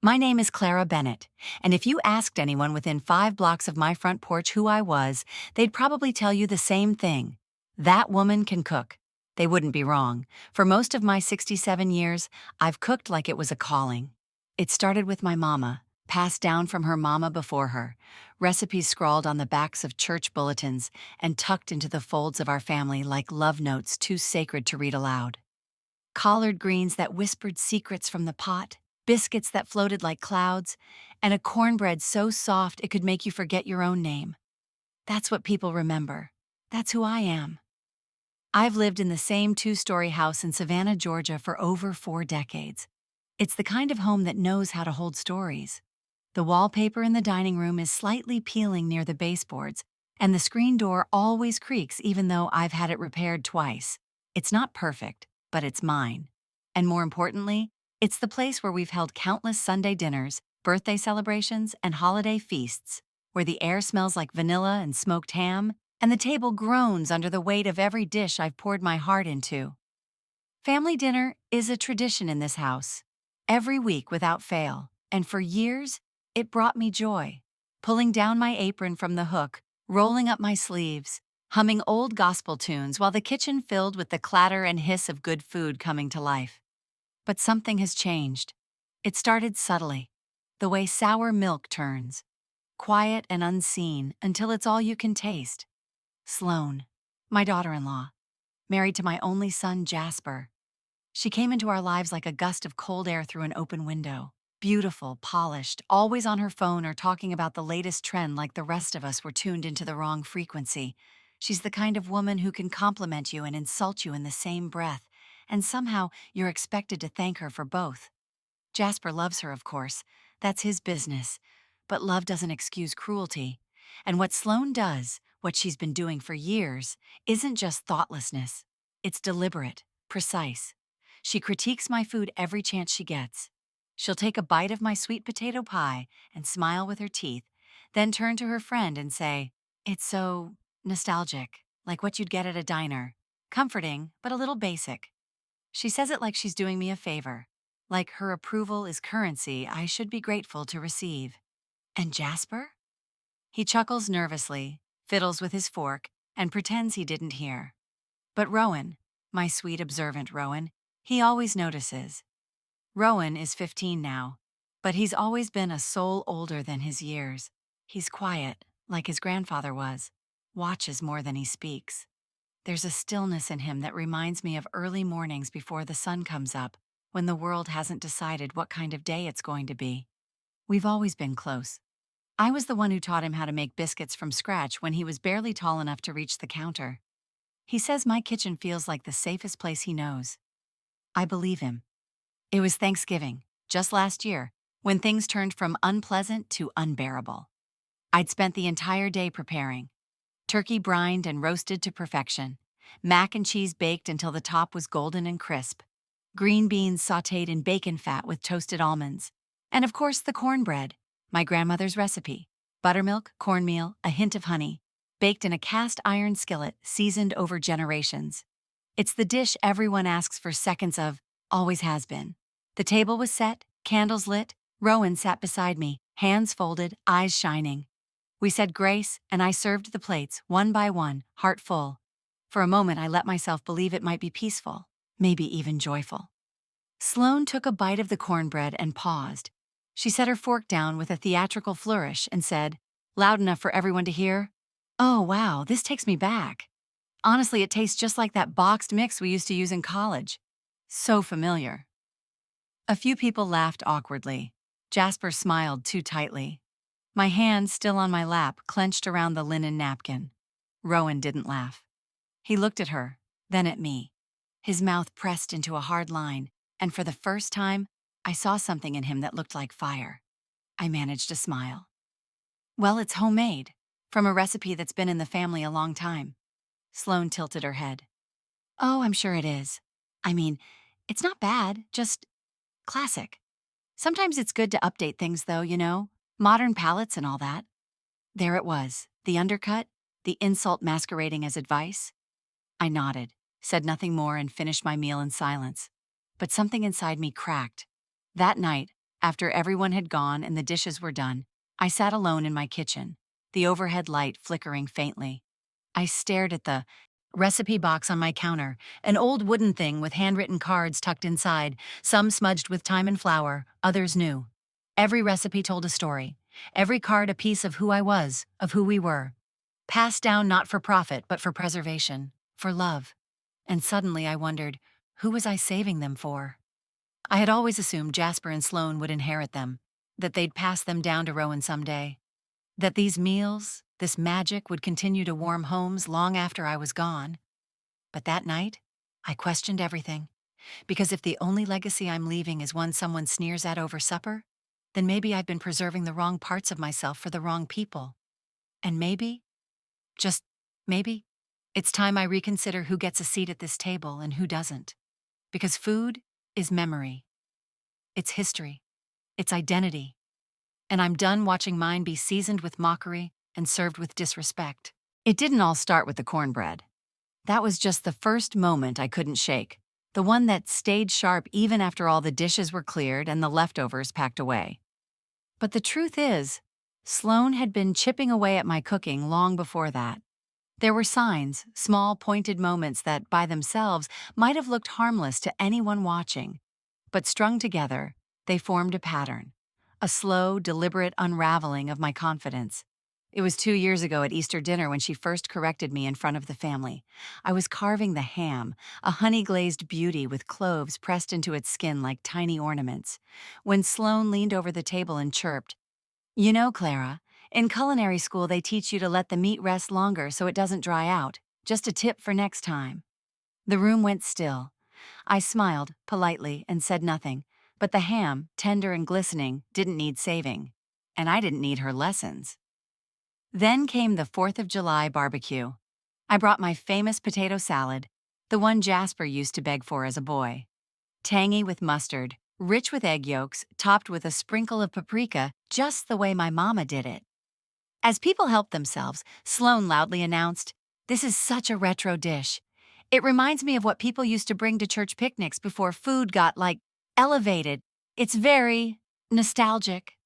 My name is Clara Bennett, and if you asked anyone within 5 blocks of my front porch who I was, they'd probably tell you the same thing. That woman can cook. They wouldn't be wrong. For most of my 67 years, I've cooked like it was a calling. It started with my mama, passed down from her mama before her, recipes scrawled on the backs of church bulletins and tucked into the folds of our family like love notes too sacred to read aloud. Collard greens that whispered secrets from the pot, biscuits that floated like clouds, and a cornbread so soft it could make you forget your own name. That's what people remember. That's who I am. I've lived in the same two-story house in Savannah, Georgia for over 4 decades. It's the kind of home that knows how to hold stories. The wallpaper in the dining room is slightly peeling near the baseboards, and the screen door always creaks even though I've had it repaired twice. It's not perfect, but it's mine. And more importantly, it's the place where we've held countless Sunday dinners, birthday celebrations, and holiday feasts, where the air smells like vanilla and smoked ham, and the table groans under the weight of every dish I've poured my heart into. Family dinner is a tradition in this house, every week without fail, and for years, it brought me joy. Pulling down my apron from the hook, rolling up my sleeves, humming old gospel tunes while the kitchen filled with the clatter and hiss of good food coming to life. But something has changed. It started subtly, the way sour milk turns, quiet and unseen until it's all you can taste. Sloane, my daughter-in-law, married to my only son, Jasper. She came into our lives like a gust of cold air through an open window. Beautiful, polished, always on her phone or talking about the latest trend like the rest of us were tuned into the wrong frequency. She's the kind of woman who can compliment you and insult you in the same breath, and somehow you're expected to thank her for both. Jasper loves her, of course. That's his business. But love doesn't excuse cruelty. And what Sloane does, what she's been doing for years, isn't just thoughtlessness. It's deliberate, precise. She critiques my food every chance she gets. She'll take a bite of my sweet potato pie and smile with her teeth, then turn to her friend and say, "It's so nostalgic, like what you'd get at a diner. Comforting, but a little basic." She says it like she's doing me a favor, like her approval is currency I should be grateful to receive. And Jasper? He chuckles nervously, fiddles with his fork, and pretends he didn't hear. But Rowan, my sweet observant Rowan, he always notices. Rowan is 15 now, but he's always been a soul older than his years. He's quiet, like his grandfather was, watches more than he speaks. There's a stillness in him that reminds me of early mornings before the sun comes up, when the world hasn't decided what kind of day it's going to be. We've always been close. I was the one who taught him how to make biscuits from scratch when he was barely tall enough to reach the counter. He says my kitchen feels like the safest place he knows. I believe him. It was Thanksgiving, just last year, when things turned from unpleasant to unbearable. I'd spent the entire day preparing. Turkey brined and roasted to perfection. Mac and cheese baked until the top was golden and crisp. Green beans sautéed in bacon fat with toasted almonds. And of course the cornbread, my grandmother's recipe. Buttermilk, cornmeal, a hint of honey, baked in a cast iron skillet seasoned over generations. It's the dish everyone asks for seconds of, always has been. The table was set, candles lit. Rowan sat beside me, hands folded, eyes shining. We said grace, and I served the plates, one by one, heart full. For a moment I let myself believe it might be peaceful, maybe even joyful. Sloane took a bite of the cornbread and paused. She set her fork down with a theatrical flourish and said, loud enough for everyone to hear, "Oh wow, this takes me back. Honestly, it tastes just like that boxed mix we used to use in college. So familiar." A few people laughed awkwardly. Jasper smiled too tightly. My hand, still on my lap, clenched around the linen napkin. Rowan didn't laugh. He looked at her, then at me. His mouth pressed into a hard line, and for the first time, I saw something in him that looked like fire. I managed a smile. "Well, it's homemade, from a recipe that's been in the family a long time." Sloane tilted her head. "Oh, I'm sure it is. I mean, it's not bad, just classic. Sometimes it's good to update things though, you know, modern palates and all that." There it was, the undercut, the insult masquerading as advice. I nodded, said nothing more, and finished my meal in silence. But something inside me cracked. That night, After everyone had gone and the dishes were done, I sat alone in my kitchen, the overhead light flickering faintly. I stared at the recipe box on my counter, an old wooden thing with handwritten cards tucked inside, some smudged with time and flour, others new. Every recipe told a story, every card a piece of who I was, of who we were. Passed down not for profit, but for preservation, for love. And suddenly I wondered, who was I saving them for? I had always assumed Jasper and Sloane would inherit them, that they'd pass them down to Rowan someday, that these meals, this magic would continue to warm homes long after I was gone. But that night, I questioned everything, because if the only legacy I'm leaving is one someone sneers at over supper, then maybe I've been preserving the wrong parts of myself for the wrong people. And maybe, just maybe, it's time I reconsider who gets a seat at this table and who doesn't. Because food is memory, it's history, it's identity, and I'm done watching mine be seasoned with mockery and served with disrespect. It didn't all start with the cornbread. That was just the first moment I couldn't shake, the one that stayed sharp even after all the dishes were cleared and the leftovers packed away. But the truth is, Sloane had been chipping away at my cooking long before that. There were signs, small pointed moments that, by themselves, might have looked harmless to anyone watching. But strung together, they formed a pattern, a slow, deliberate unraveling of my confidence. It was 2 years ago at Easter dinner when she first corrected me in front of the family. I was carving the ham, a honey-glazed beauty with cloves pressed into its skin like tiny ornaments, when Sloane leaned over the table and chirped, "You know, Clara, in culinary school they teach you to let the meat rest longer so it doesn't dry out. Just a tip for next time." The room went still. I smiled, politely, and said nothing, but the ham, tender and glistening, didn't need saving. And I didn't need her lessons. Then came the 4th of July barbecue. I brought my famous potato salad, the one Jasper used to beg for as a boy. Tangy with mustard, rich with egg yolks, topped with a sprinkle of paprika, just the way my mama did it. As people helped themselves, Sloane loudly announced, "This is such a retro dish. It reminds me of what people used to bring to church picnics before food got, elevated. It's very nostalgic."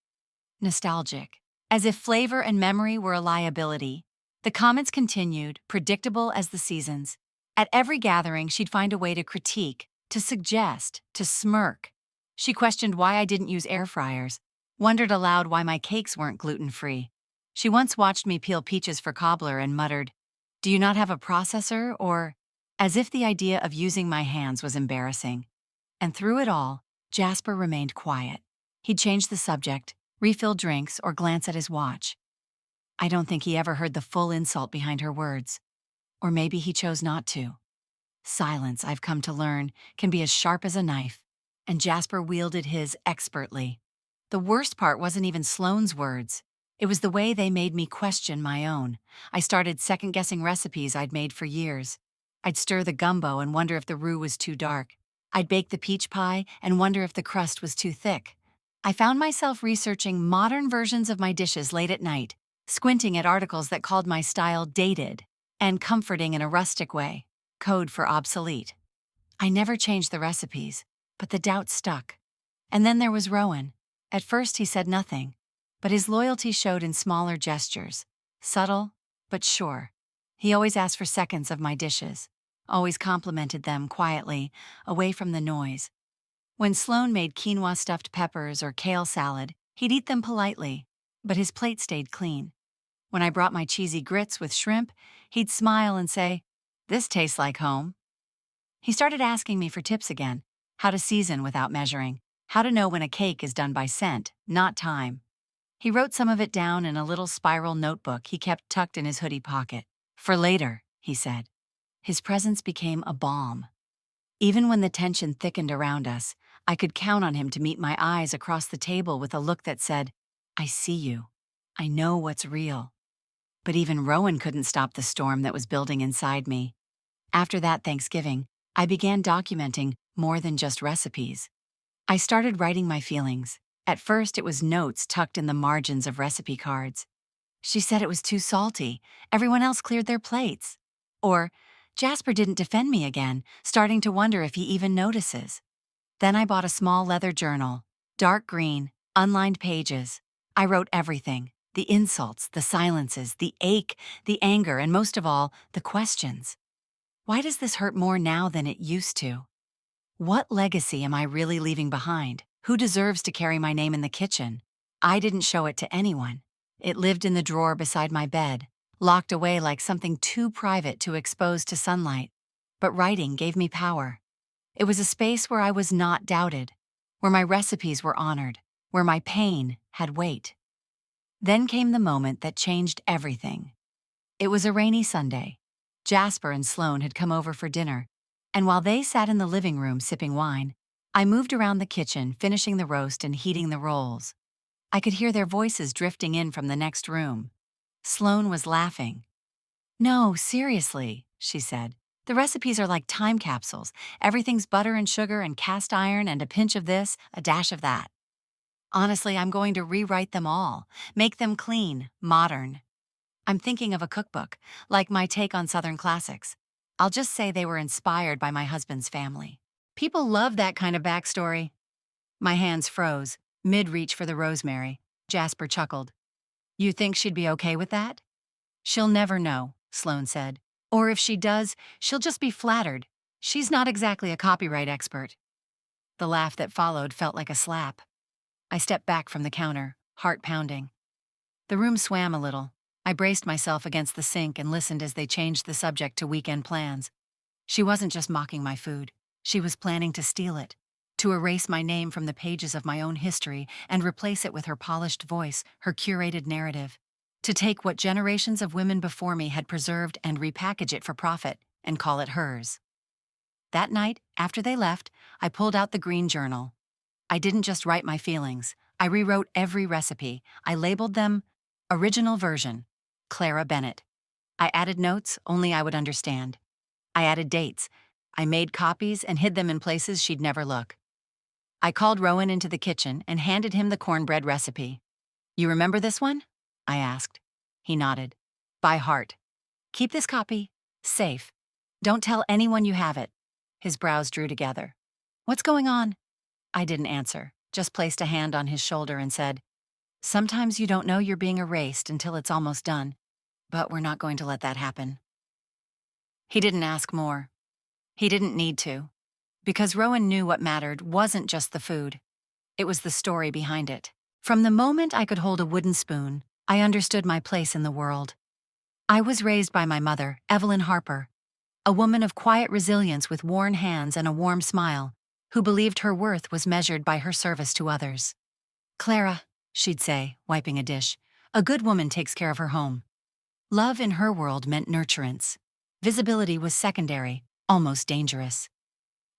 Nostalgic. As if flavor and memory were a liability. The comments continued, predictable as the seasons. At every gathering, she'd find a way to critique, to suggest, to smirk. She questioned why I didn't use air fryers, wondered aloud why my cakes weren't gluten-free. She once watched me peel peaches for cobbler and muttered, "Do you not have a processor?" or as if the idea of using my hands was embarrassing. And through it all, Jasper remained quiet. He'd change the subject, refill drinks, or glance at his watch. I don't think he ever heard the full insult behind her words. Or maybe he chose not to. Silence, I've come to learn, can be as sharp as a knife, and Jasper wielded his expertly. The worst part wasn't even Sloane's words. It was the way they made me question my own. I started second-guessing recipes I'd made for years. I'd stir the gumbo and wonder if the roux was too dark. I'd bake the peach pie and wonder if the crust was too thick. I found myself researching modern versions of my dishes late at night, squinting at articles that called my style dated and comforting in a rustic way, code for obsolete. I never changed the recipes, but the doubt stuck. And then there was Rowan. At first he said nothing, but his loyalty showed in smaller gestures, subtle but sure. He always asked for seconds of my dishes, always complimented them quietly, away from the noise. When Sloane made quinoa stuffed peppers or kale salad, he'd eat them politely, but his plate stayed clean. When I brought my cheesy grits with shrimp, he'd smile and say, "This tastes like home." He started asking me for tips again, how to season without measuring, how to know when a cake is done by scent, not time. He wrote some of it down in a little spiral notebook he kept tucked in his hoodie pocket. "For later," he said. His presence became a balm. Even when the tension thickened around us, I could count on him to meet my eyes across the table with a look that said, "I see you. I know what's real." But even Rowan couldn't stop the storm that was building inside me. After that Thanksgiving, I began documenting more than just recipes. I started writing my feelings. At first, it was notes tucked in the margins of recipe cards. "She said it was too salty. Everyone else cleared their plates." Or, "Jasper didn't defend me again," starting to wonder if he even notices. Then I bought a small leather journal, Dark green, unlined pages. I wrote everything. The insults, the silences, the ache, the anger, and most of all, the questions. Why does this hurt more now than it used to? What legacy am I really leaving behind? Who deserves to carry my name in the kitchen? I didn't show it to anyone. It lived in the drawer beside my bed, locked away like something too private to expose to sunlight. But writing gave me power. It was a space where I was not doubted, where my recipes were honored, where my pain had weight. Then came the moment that changed everything. It was a rainy Sunday. Jasper and Sloane had come over for dinner, and while they sat in the living room sipping wine, I moved around the kitchen, finishing the roast and heating the rolls. I could hear their voices drifting in from the next room. Sloane was laughing. "No, seriously," she said. "The recipes are like time capsules. Everything's butter and sugar and cast iron and a pinch of this, a dash of that. Honestly, I'm going to rewrite them all, make them clean, modern. I'm thinking of a cookbook, like my take on Southern classics. I'll just say they were inspired by my husband's family. People love that kind of backstory." My hands froze, mid-reach for the rosemary. Jasper chuckled. "You think she'd be okay with that?" "She'll never know," Sloane said. "Or if she does, she'll just be flattered. She's not exactly a copyright expert." The laugh that followed felt like a slap. I stepped back from the counter, heart pounding. The room swam a little. I braced myself against the sink and listened as they changed the subject to weekend plans. She wasn't just mocking my food. She was planning to steal it, to erase my name from the pages of my own history and replace it with her polished voice, her curated narrative. To take what generations of women before me had preserved and repackage it for profit and call it hers. That night, after they left, I pulled out the green journal. I didn't just write my feelings. I rewrote every recipe. I labeled them Original Version, Clara Bennett. I added notes only I would understand. I added dates. I made copies and hid them in places she'd never look. I called Rowan into the kitchen and handed him the cornbread recipe. "You remember this one?" I asked. He nodded. "By heart. Keep this copy. Safe. Don't tell anyone you have it." His brows drew together. "What's going on?" I didn't answer, just placed a hand on his shoulder and said, "Sometimes you don't know you're being erased until it's almost done, but we're not going to let that happen." He didn't ask more. He didn't need to, because Rowan knew what mattered wasn't just the food. It was the story behind it. From the moment I could hold a wooden spoon, I understood my place in the world. I was raised by my mother, Evelyn Harper, a woman of quiet resilience with worn hands and a warm smile, who believed her worth was measured by her service to others. "Clara," she'd say, wiping a dish, "a good woman takes care of her home." Love in her world meant nurturance. Visibility was secondary, almost dangerous.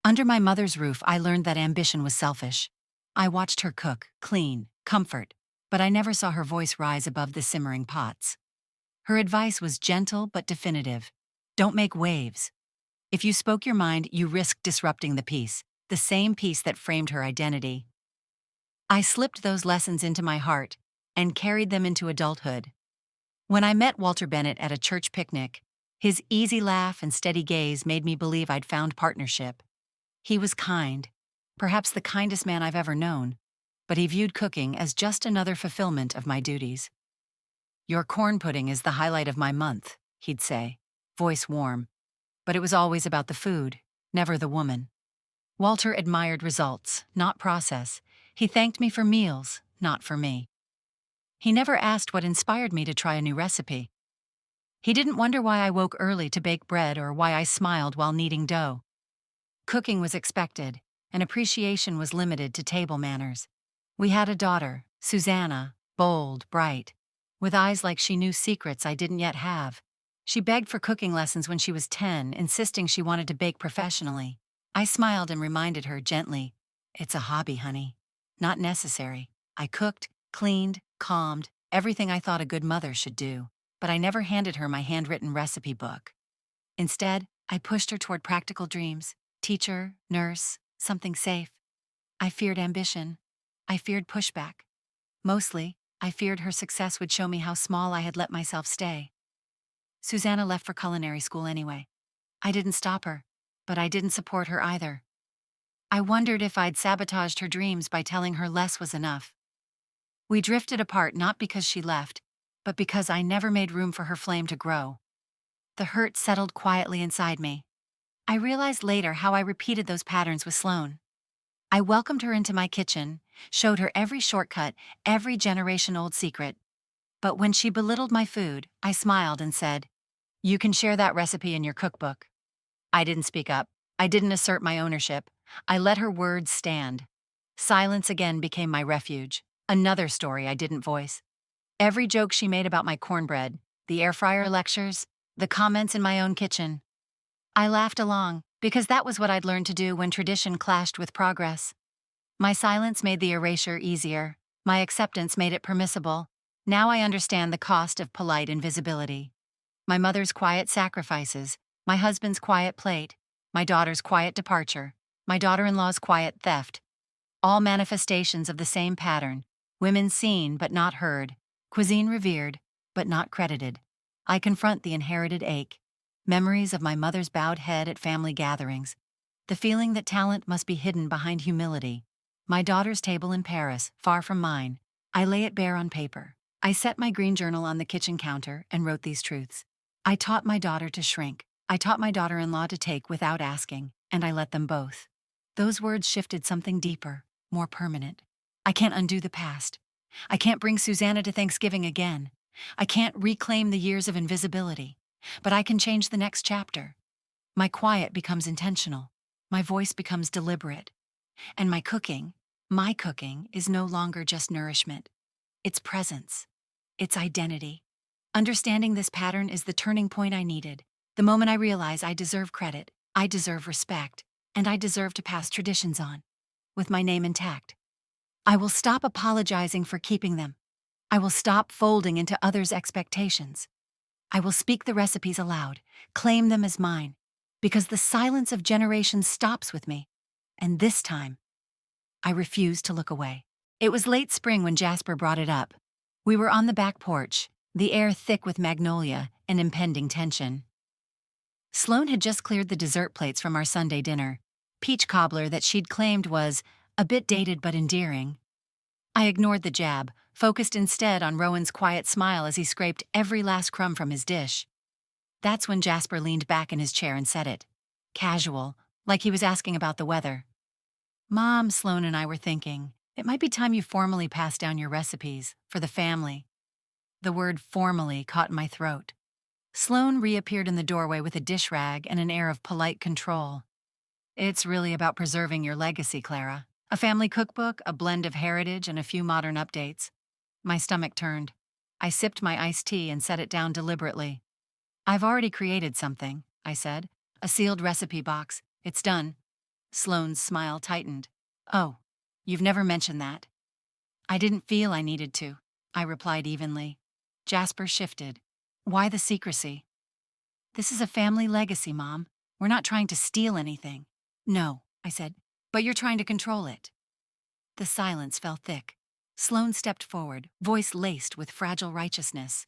Under my mother's roof, I learned that ambition was selfish. I watched her cook, clean, comfort, but I never saw her voice rise above the simmering pots. Her advice was gentle but definitive. Don't make waves. If you spoke your mind, you risked disrupting the same peace that framed her identity. I slipped those lessons into my heart and carried them into adulthood. When I met Walter Bennett at a church picnic, his easy laugh and steady gaze made me believe I'd found partnership. He was kind, perhaps the kindest man I've ever known, but he viewed cooking as just another fulfillment of my duties. "Your corn pudding is the highlight of my month," he'd say, voice warm. But it was always about the food, never the woman. Walter admired results, not process. He thanked me for meals, not for me. He never asked what inspired me to try a new recipe. He didn't wonder why I woke early to bake bread or why I smiled while kneading dough. Cooking was expected, and appreciation was limited to table manners. We had a daughter, Susanna, bold, bright, with eyes like she knew secrets I didn't yet have. She begged for cooking lessons when she was 10, insisting she wanted to bake professionally. I smiled and reminded her gently, "It's a hobby, honey. Not necessary." I cooked, cleaned, calmed, everything I thought a good mother should do, but I never handed her my handwritten recipe book. Instead, I pushed her toward practical dreams, teacher, nurse, something safe. I feared ambition. I feared pushback. Mostly, I feared her success would show me how small I had let myself stay. Susanna left for culinary school anyway. I didn't stop her, but I didn't support her either. I wondered if I'd sabotaged her dreams by telling her less was enough. We drifted apart not because she left, but because I never made room for her flame to grow. The hurt settled quietly inside me. I realized later how I repeated those patterns with Sloane. I welcomed her into my kitchen, showed her every shortcut, every generation-old secret. But when she belittled my food, I smiled and said, "You can share that recipe in your cookbook." I didn't speak up. I didn't assert my ownership. I let her words stand. Silence again became my refuge. Another story I didn't voice. Every joke she made about my cornbread, the air fryer lectures, the comments in my own kitchen. I laughed along, because that was what I'd learned to do when tradition clashed with progress. My silence made the erasure easier. My acceptance made it permissible. Now I understand the cost of polite invisibility. My mother's quiet sacrifices, my husband's quiet plate, my daughter's quiet departure, my daughter-in-law's quiet theft. All manifestations of the same pattern: women seen but not heard, cuisine revered but not credited. I confront the inherited ache. Memories of my mother's bowed head at family gatherings. The feeling that talent must be hidden behind humility. My daughter's table in Paris, far from mine. I lay it bare on paper. I set my green journal on the kitchen counter and wrote these truths. I taught my daughter to shrink. I taught my daughter-in-law to take without asking, and I let them both. Those words shifted something deeper, more permanent. I can't undo the past. I can't bring Susanna to Thanksgiving again. I can't reclaim the years of invisibility. But I can change the next chapter. My quiet becomes intentional. My voice becomes deliberate. And my cooking is no longer just nourishment. It's presence. It's identity. Understanding this pattern is the turning point I needed. The moment I realize I deserve credit, I deserve respect, and I deserve to pass traditions on, with my name intact. I will stop apologizing for keeping them. I will stop folding into others' expectations. I will speak the recipes aloud, claim them as mine, because the silence of generations stops with me. And this time, I refuse to look away. It was late spring when Jasper brought it up. We were on the back porch, the air thick with magnolia and impending tension. Sloane had just cleared the dessert plates from our Sunday dinner, peach cobbler that she'd claimed was a bit dated but endearing. I ignored the jab, focused instead on Rowan's quiet smile as he scraped every last crumb from his dish. That's when Jasper leaned back in his chair and said it. Casual, like he was asking about the weather. "Mom," Sloane and I were thinking, "it might be time you formally pass down your recipes, for the family." The word formally caught in my throat. Sloane reappeared in the doorway with a dish rag and an air of polite control. "It's really about preserving your legacy, Clara. A family cookbook, a blend of heritage, and a few modern updates." My stomach turned. I sipped my iced tea and set it down deliberately. "I've already created something," I said. "A sealed recipe box. It's done." Sloane's smile tightened. "Oh, you've never mentioned that." "I didn't feel I needed to," I replied evenly. Jasper shifted. "Why the secrecy?" "This is a family legacy, Mom. We're not trying to steal anything." "No," I said, "but you're trying to control it." The silence fell thick. Sloane stepped forward, voice laced with fragile righteousness.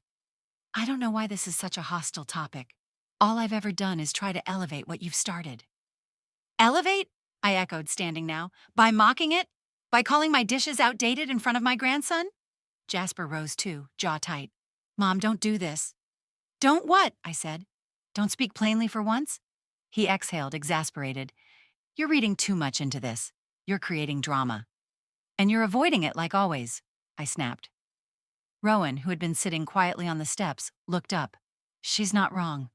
"I don't know why this is such a hostile topic. All I've ever done is try to elevate what you've started." "Elevate?" I echoed, standing now. "By mocking it? By calling my dishes outdated in front of my grandson?" Jasper rose too, jaw tight. "Mom, don't do this." "Don't what?" I said. "Don't speak plainly for once?" He exhaled, exasperated. "You're reading too much into this. You're creating drama. And you're avoiding it like always," I snapped. Rowan, who had been sitting quietly on the steps, looked up. "She's not wrong."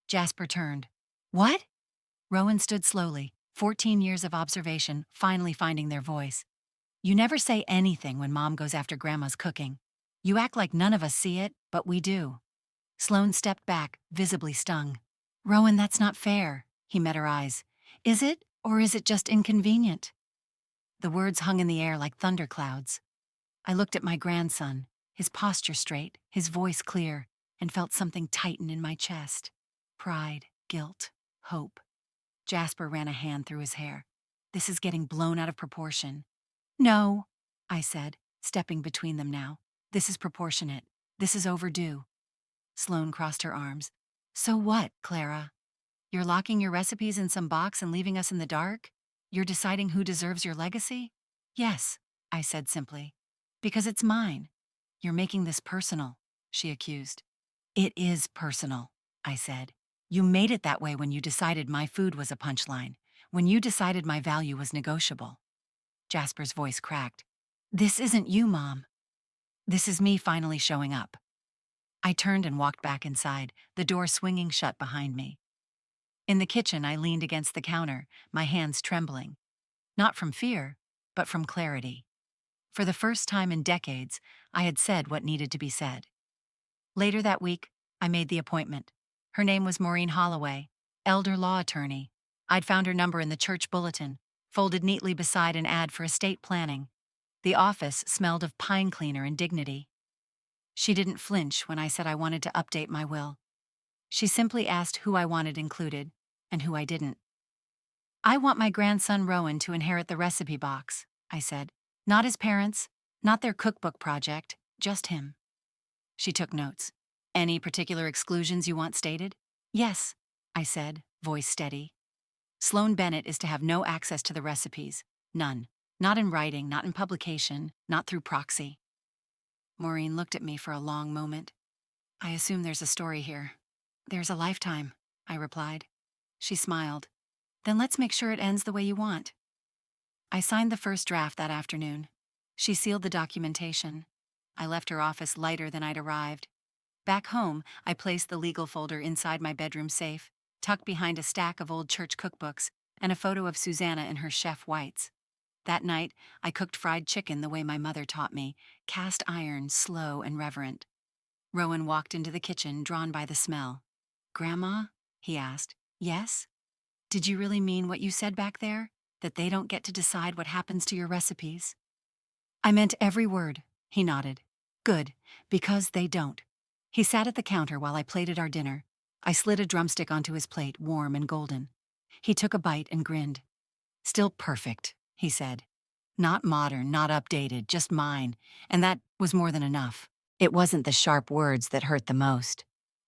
Jasper turned. "What?" Rowan stood slowly, 14 years of observation finally finding their voice. "You never say anything when Mom goes after Grandma's cooking. You act like none of us see it, but we do." Sloane stepped back, visibly stung. "Rowan, that's not fair." He met her eyes. "Is it, or is it just inconvenient?" The words hung in the air like thunderclouds. I looked at my grandson, his posture straight, his voice clear, and felt something tighten in my chest. Pride, guilt, hope. Jasper ran a hand through his hair. "This is getting blown out of proportion." "No," I said, stepping between them now. "This is proportionate. This is overdue." Sloane crossed her arms. "So what, Clara? You're locking your recipes in some box and leaving us in the dark?" You're deciding who deserves your legacy? Yes, I said simply. Because it's mine. You're making this personal, she accused. It is personal, I said. You made it that way when you decided my food was a punchline, when you decided my value was negotiable. Jasper's voice cracked. This isn't you, Mom. This is me finally showing up. I turned and walked back inside, the door swinging shut behind me. In the kitchen, I leaned against the counter, my hands trembling. Not from fear, but from clarity. For the first time in decades, I had said what needed to be said. Later that week, I made the appointment. Her name was Maureen Holloway, elder law attorney. I'd found her number in the church bulletin, folded neatly beside an ad for estate planning. The office smelled of pine cleaner and dignity. She didn't flinch when I said I wanted to update my will. She simply asked who I wanted included and who I didn't. I want my grandson Rowan to inherit the recipe box, I said. Not his parents, not their cookbook project, just him. She took notes. Any particular exclusions you want stated? Yes, I said, voice steady. Sloan Bennett is to have no access to the recipes. None. Not in writing, not in publication, not through proxy. Maureen looked at me for a long moment. I assume there's a story here. There's a lifetime, I replied. She smiled. Then let's make sure it ends the way you want. I signed the first draft that afternoon. She sealed the documentation. I left her office lighter than I'd arrived. Back home, I placed the legal folder inside my bedroom safe, tucked behind a stack of old church cookbooks and a photo of Susanna in her chef whites. That night, I cooked fried chicken the way my mother taught me, cast iron, slow and reverent. Rowan walked into the kitchen, drawn by the smell. Grandma? He asked. Yes? Did you really mean what you said back there? That they don't get to decide what happens to your recipes? I meant every word, he nodded. Good, because they don't. He sat at the counter while I plated our dinner. I slid a drumstick onto his plate, warm and golden. He took a bite and grinned. Still perfect, he said. Not modern, not updated, just mine, and that was more than enough. It wasn't the sharp words that hurt the most.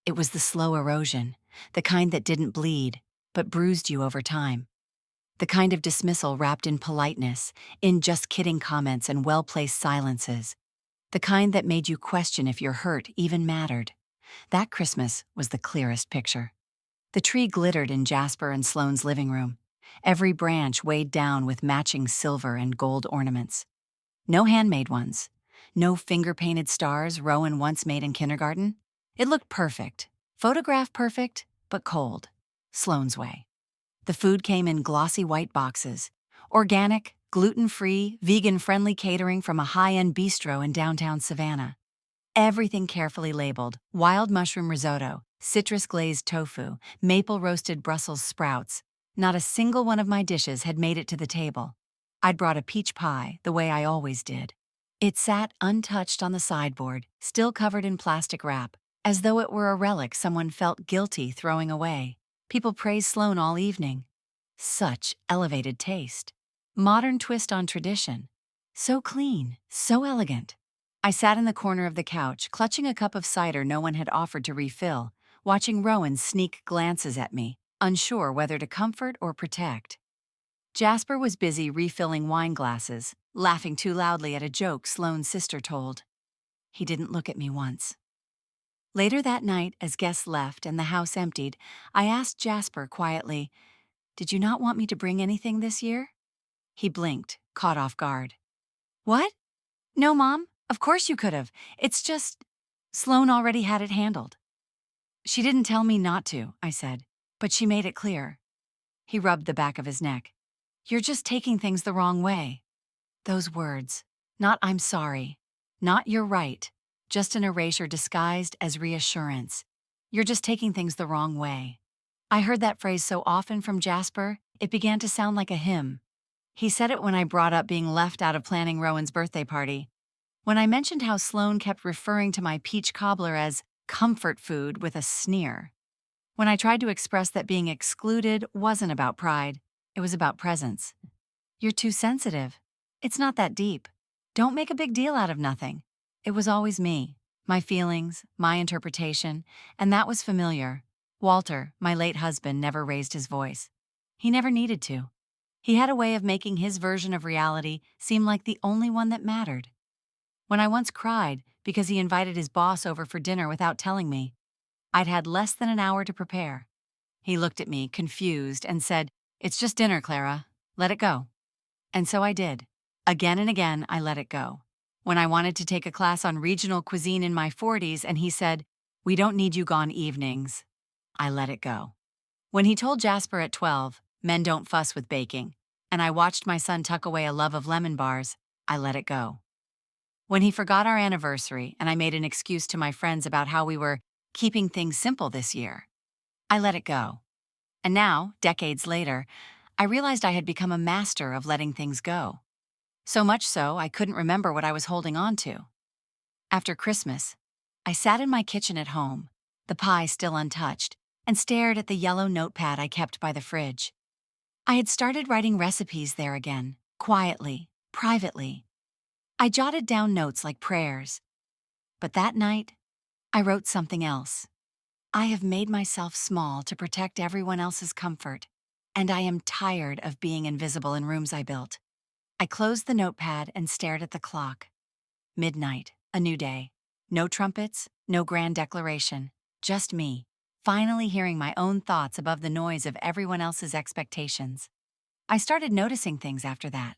It was the slow erosion, the kind that didn't bleed, but bruised you over time. The kind of dismissal wrapped in politeness, in just kidding comments and well-placed silences. The kind that made you question if your hurt even mattered. That Christmas was the clearest picture. The tree glittered in Jasper and Sloane's living room, every branch weighed down with matching silver and gold ornaments. No handmade ones. No finger-painted stars Rowan once made in kindergarten. It looked perfect. Photograph perfect, but cold. Sloane's way. The food came in glossy white boxes. Organic, gluten-free, vegan-friendly catering from a high-end bistro in downtown Savannah. Everything carefully labeled: wild mushroom risotto, citrus-glazed tofu, maple-roasted Brussels sprouts. Not a single one of my dishes had made it to the table. I'd brought a peach pie, the way I always did. It sat untouched on the sideboard, still covered in plastic wrap, as though it were a relic someone felt guilty throwing away. People praised Sloan all evening. Such elevated taste. Modern twist on tradition. So clean, so elegant. I sat in the corner of the couch, clutching a cup of cider no one had offered to refill, watching Rowan sneak glances at me, unsure whether to comfort or protect. Jasper was busy refilling wine glasses, laughing too loudly at a joke Sloane's sister told. He didn't look at me once. Later that night, as guests left and the house emptied, I asked Jasper quietly, "Did you not want me to bring anything this year?" He blinked, caught off guard. "What? No, Mom. Of course you could have. It's just..." Sloane already had it handled. "She didn't tell me not to," I said, "but she made it clear." He rubbed the back of his neck. "You're just taking things the wrong way." Those words. Not "I'm sorry." Not "you're right." Just an erasure disguised as reassurance. You're just taking things the wrong way. I heard that phrase so often from Jasper, it began to sound like a hymn. He said it when I brought up being left out of planning Rowan's birthday party. When I mentioned how Sloane kept referring to my peach cobbler as comfort food with a sneer. When I tried to express that being excluded wasn't about pride, it was about presence. "You're too sensitive. It's not that deep. Don't make a big deal out of nothing." It was always me, my feelings, my interpretation, and that was familiar. Walter, my late husband, never raised his voice. He never needed to. He had a way of making his version of reality seem like the only one that mattered. When I once cried because he invited his boss over for dinner without telling me, I'd had less than an hour to prepare. He looked at me, confused, and said, "It's just dinner, Clara. Let it go." And so I did. Again and again, I let it go. When I wanted to take a class on regional cuisine in my 40s and he said, "We don't need you gone evenings," I let it go. When he told Jasper at 12, "Men don't fuss with baking," and I watched my son tuck away a love of lemon bars, I let it go. When he forgot our anniversary and I made an excuse to my friends about how we were keeping things simple this year, I let it go. And now, decades later, I realized I had become a master of letting things go. So much so, I couldn't remember what I was holding on to. After Christmas, I sat in my kitchen at home, the pie still untouched, and stared at the yellow notepad I kept by the fridge. I had started writing recipes there again, quietly, privately. I jotted down notes like prayers. But that night, I wrote something else. I have made myself small to protect everyone else's comfort, and I am tired of being invisible in rooms I built. I closed the notepad and stared at the clock. Midnight, a new day. No trumpets, no grand declaration, just me, finally hearing my own thoughts above the noise of everyone else's expectations. I started noticing things after that.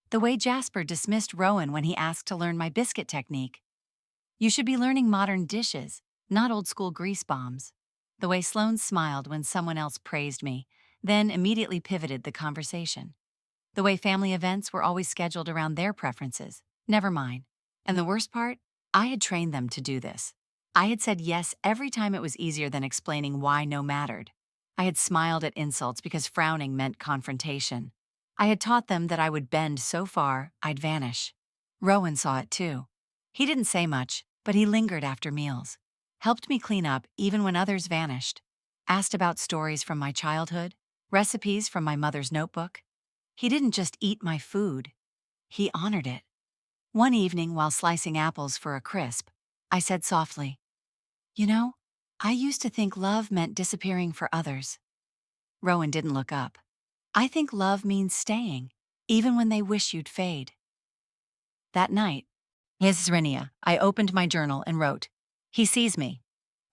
The way Jasper dismissed Rowan when he asked to learn my biscuit technique. You should be learning modern dishes, not old-school grease bombs. The way Sloane smiled when someone else praised me, then immediately pivoted the conversation. The way family events were always scheduled around their preferences, never mine. And the worst part? I had trained them to do this. I had said yes every time it was easier than explaining why no mattered. I had smiled at insults because frowning meant confrontation. I had taught them that I would bend so far, I'd vanish. Rowan saw it too. He didn't say much, but he lingered after meals, helped me clean up even when others vanished, asked about stories from my childhood, recipes from my mother's notebook. He didn't just eat my food, he honored it. One evening, while slicing apples for a crisp, I said softly, "You know, I used to think love meant disappearing for others." Rowan didn't look up. "I think love means staying, even when they wish you'd fade." That night, I opened my journal and wrote, "He sees me.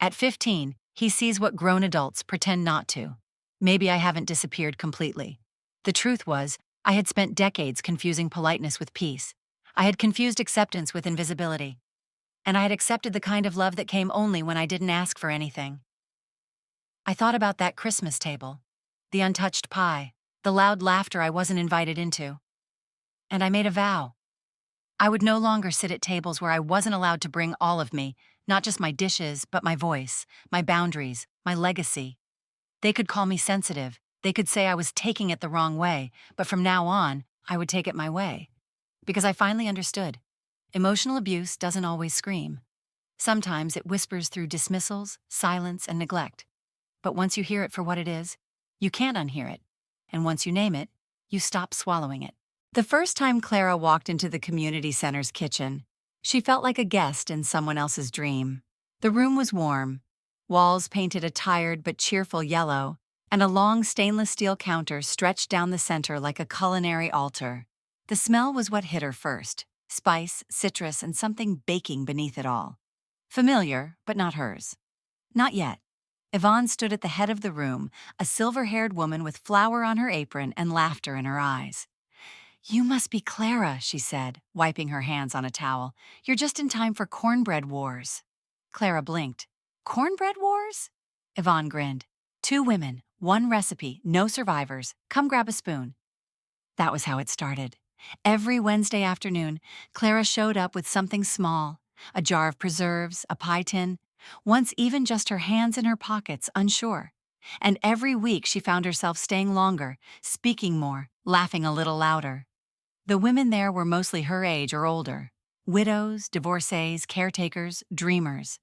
At 15, he sees what grown adults pretend not to. Maybe I haven't disappeared completely." The truth was, I had spent decades confusing politeness with peace. I had confused acceptance with invisibility. And I had accepted the kind of love that came only when I didn't ask for anything. I thought about that Christmas table, the untouched pie, the loud laughter I wasn't invited into. And I made a vow. I would no longer sit at tables where I wasn't allowed to bring all of me, not just my dishes, but my voice, my boundaries, my legacy. They could call me sensitive. They could say I was taking it the wrong way, but from now on, I would take it my way. Because I finally understood. Emotional abuse doesn't always scream. Sometimes it whispers through dismissals, silence, and neglect. But once you hear it for what it is, you can't unhear it. And once you name it, you stop swallowing it. The first time Clara walked into the community center's kitchen, she felt like a guest in someone else's dream. The room was warm, walls painted a tired but cheerful yellow, and a long stainless steel counter stretched down the center like a culinary altar. The smell was what hit her first, spice, citrus, and something baking beneath it all. Familiar, but not hers. Not yet. Yvonne stood at the head of the room, a silver-haired woman with flour on her apron and laughter in her eyes. "You must be Clara," she said, wiping her hands on a towel. "You're just in time for cornbread wars." Clara blinked. "Cornbread wars?" Yvonne grinned. "Two women, one recipe, no survivors. Come grab a spoon." That was how it started. Every Wednesday afternoon, Clara showed up with something small, a jar of preserves, a pie tin, once even just her hands in her pockets, unsure. And every week she found herself staying longer, speaking more, laughing a little louder. The women there were mostly her age or older. Widows, divorcees, caretakers, dreamers.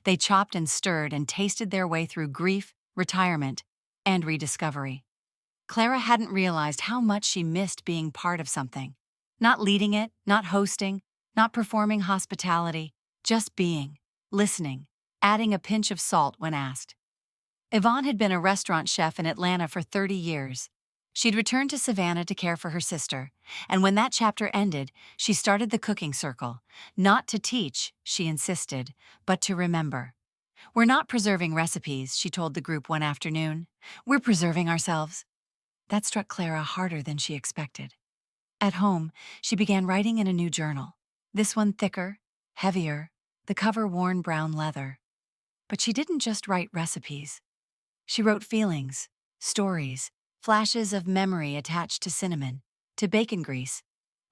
They chopped and stirred and tasted their way through grief, retirement, and rediscovery. Clara hadn't realized how much she missed being part of something. Not leading it, not hosting, not performing hospitality, just being, listening, adding a pinch of salt when asked. Yvonne had been a restaurant chef in Atlanta for 30 years. She'd returned to Savannah to care for her sister, and when that chapter ended, she started the cooking circle. Not to teach, she insisted, but to remember. "We're not preserving recipes," she told the group one afternoon. "We're preserving ourselves." That struck Clara harder than she expected. At home, she began writing in a new journal. This one thicker, heavier, the cover worn brown leather. But she didn't just write recipes. She wrote feelings, stories, flashes of memory attached to cinnamon, to bacon grease,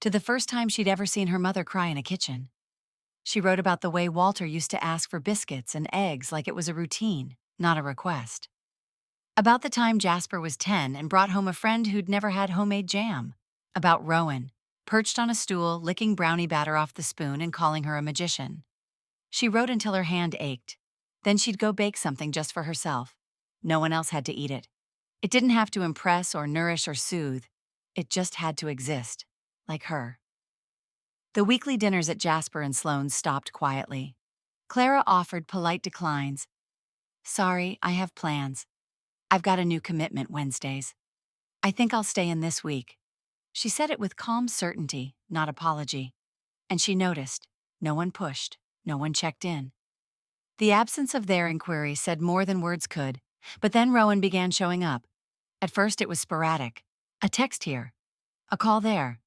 to the first time she'd ever seen her mother cry in a kitchen. She wrote about the way Walter used to ask for biscuits and eggs like it was a routine, not a request. About the time Jasper was 10 and brought home a friend who'd never had homemade jam. About Rowan, perched on a stool, licking brownie batter off the spoon and calling her a magician. She wrote until her hand ached. Then she'd go bake something just for herself. No one else had to eat it. It didn't have to impress or nourish or soothe. It just had to exist, like her. The weekly dinners at Jasper and Sloane's stopped quietly. Clara offered polite declines. "Sorry, I have plans. I've got a new commitment Wednesdays. I think I'll stay in this week." She said it with calm certainty, not apology. And she noticed. No one pushed. No one checked in. The absence of their inquiry said more than words could. But then Rowan began showing up. At first it was sporadic. A text here. A call there.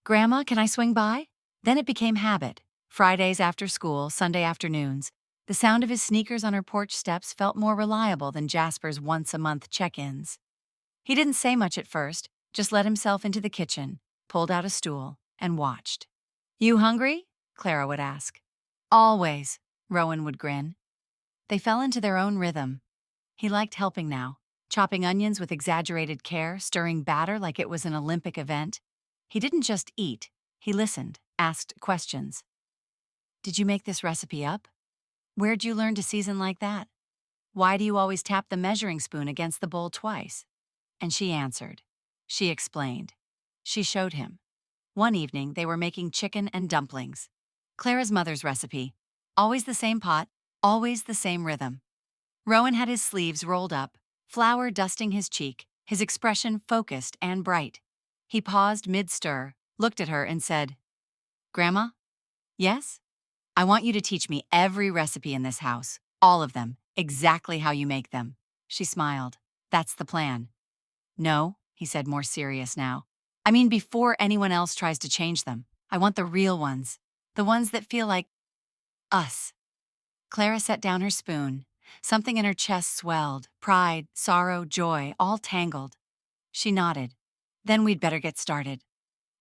"Grandma, can I swing by?" Then it became habit. Fridays after school, Sunday afternoons. The sound of his sneakers on her porch steps felt more reliable than Jasper's once-a-month check-ins. He didn't say much at first, just let himself into the kitchen, pulled out a stool, and watched. "You hungry?" Clara would ask. "Always," Rowan would grin. They fell into their own rhythm. He liked helping now, chopping onions with exaggerated care, stirring batter like it was an Olympic event. He didn't just eat, he listened, asked questions. "Did you make this recipe up? Where'd you learn to season like that? Why do you always tap the measuring spoon against the bowl twice?" And she answered. She explained. She showed him. One evening, they were making chicken and dumplings. Clara's mother's recipe. Always the same pot, always the same rhythm. Rowan had his sleeves rolled up, flour dusting his cheek, his expression focused and bright. He paused mid-stir, looked at her and said, "Grandma? Yes? I want you to teach me every recipe in this house, all of them, exactly how you make them." She smiled. "That's the plan." "No," he said, more serious now. "I mean before anyone else tries to change them. I want the real ones. The ones that feel like us." Clara set down her spoon. Something in her chest swelled. Pride, sorrow, joy, all tangled. She nodded. "Then we'd better get started."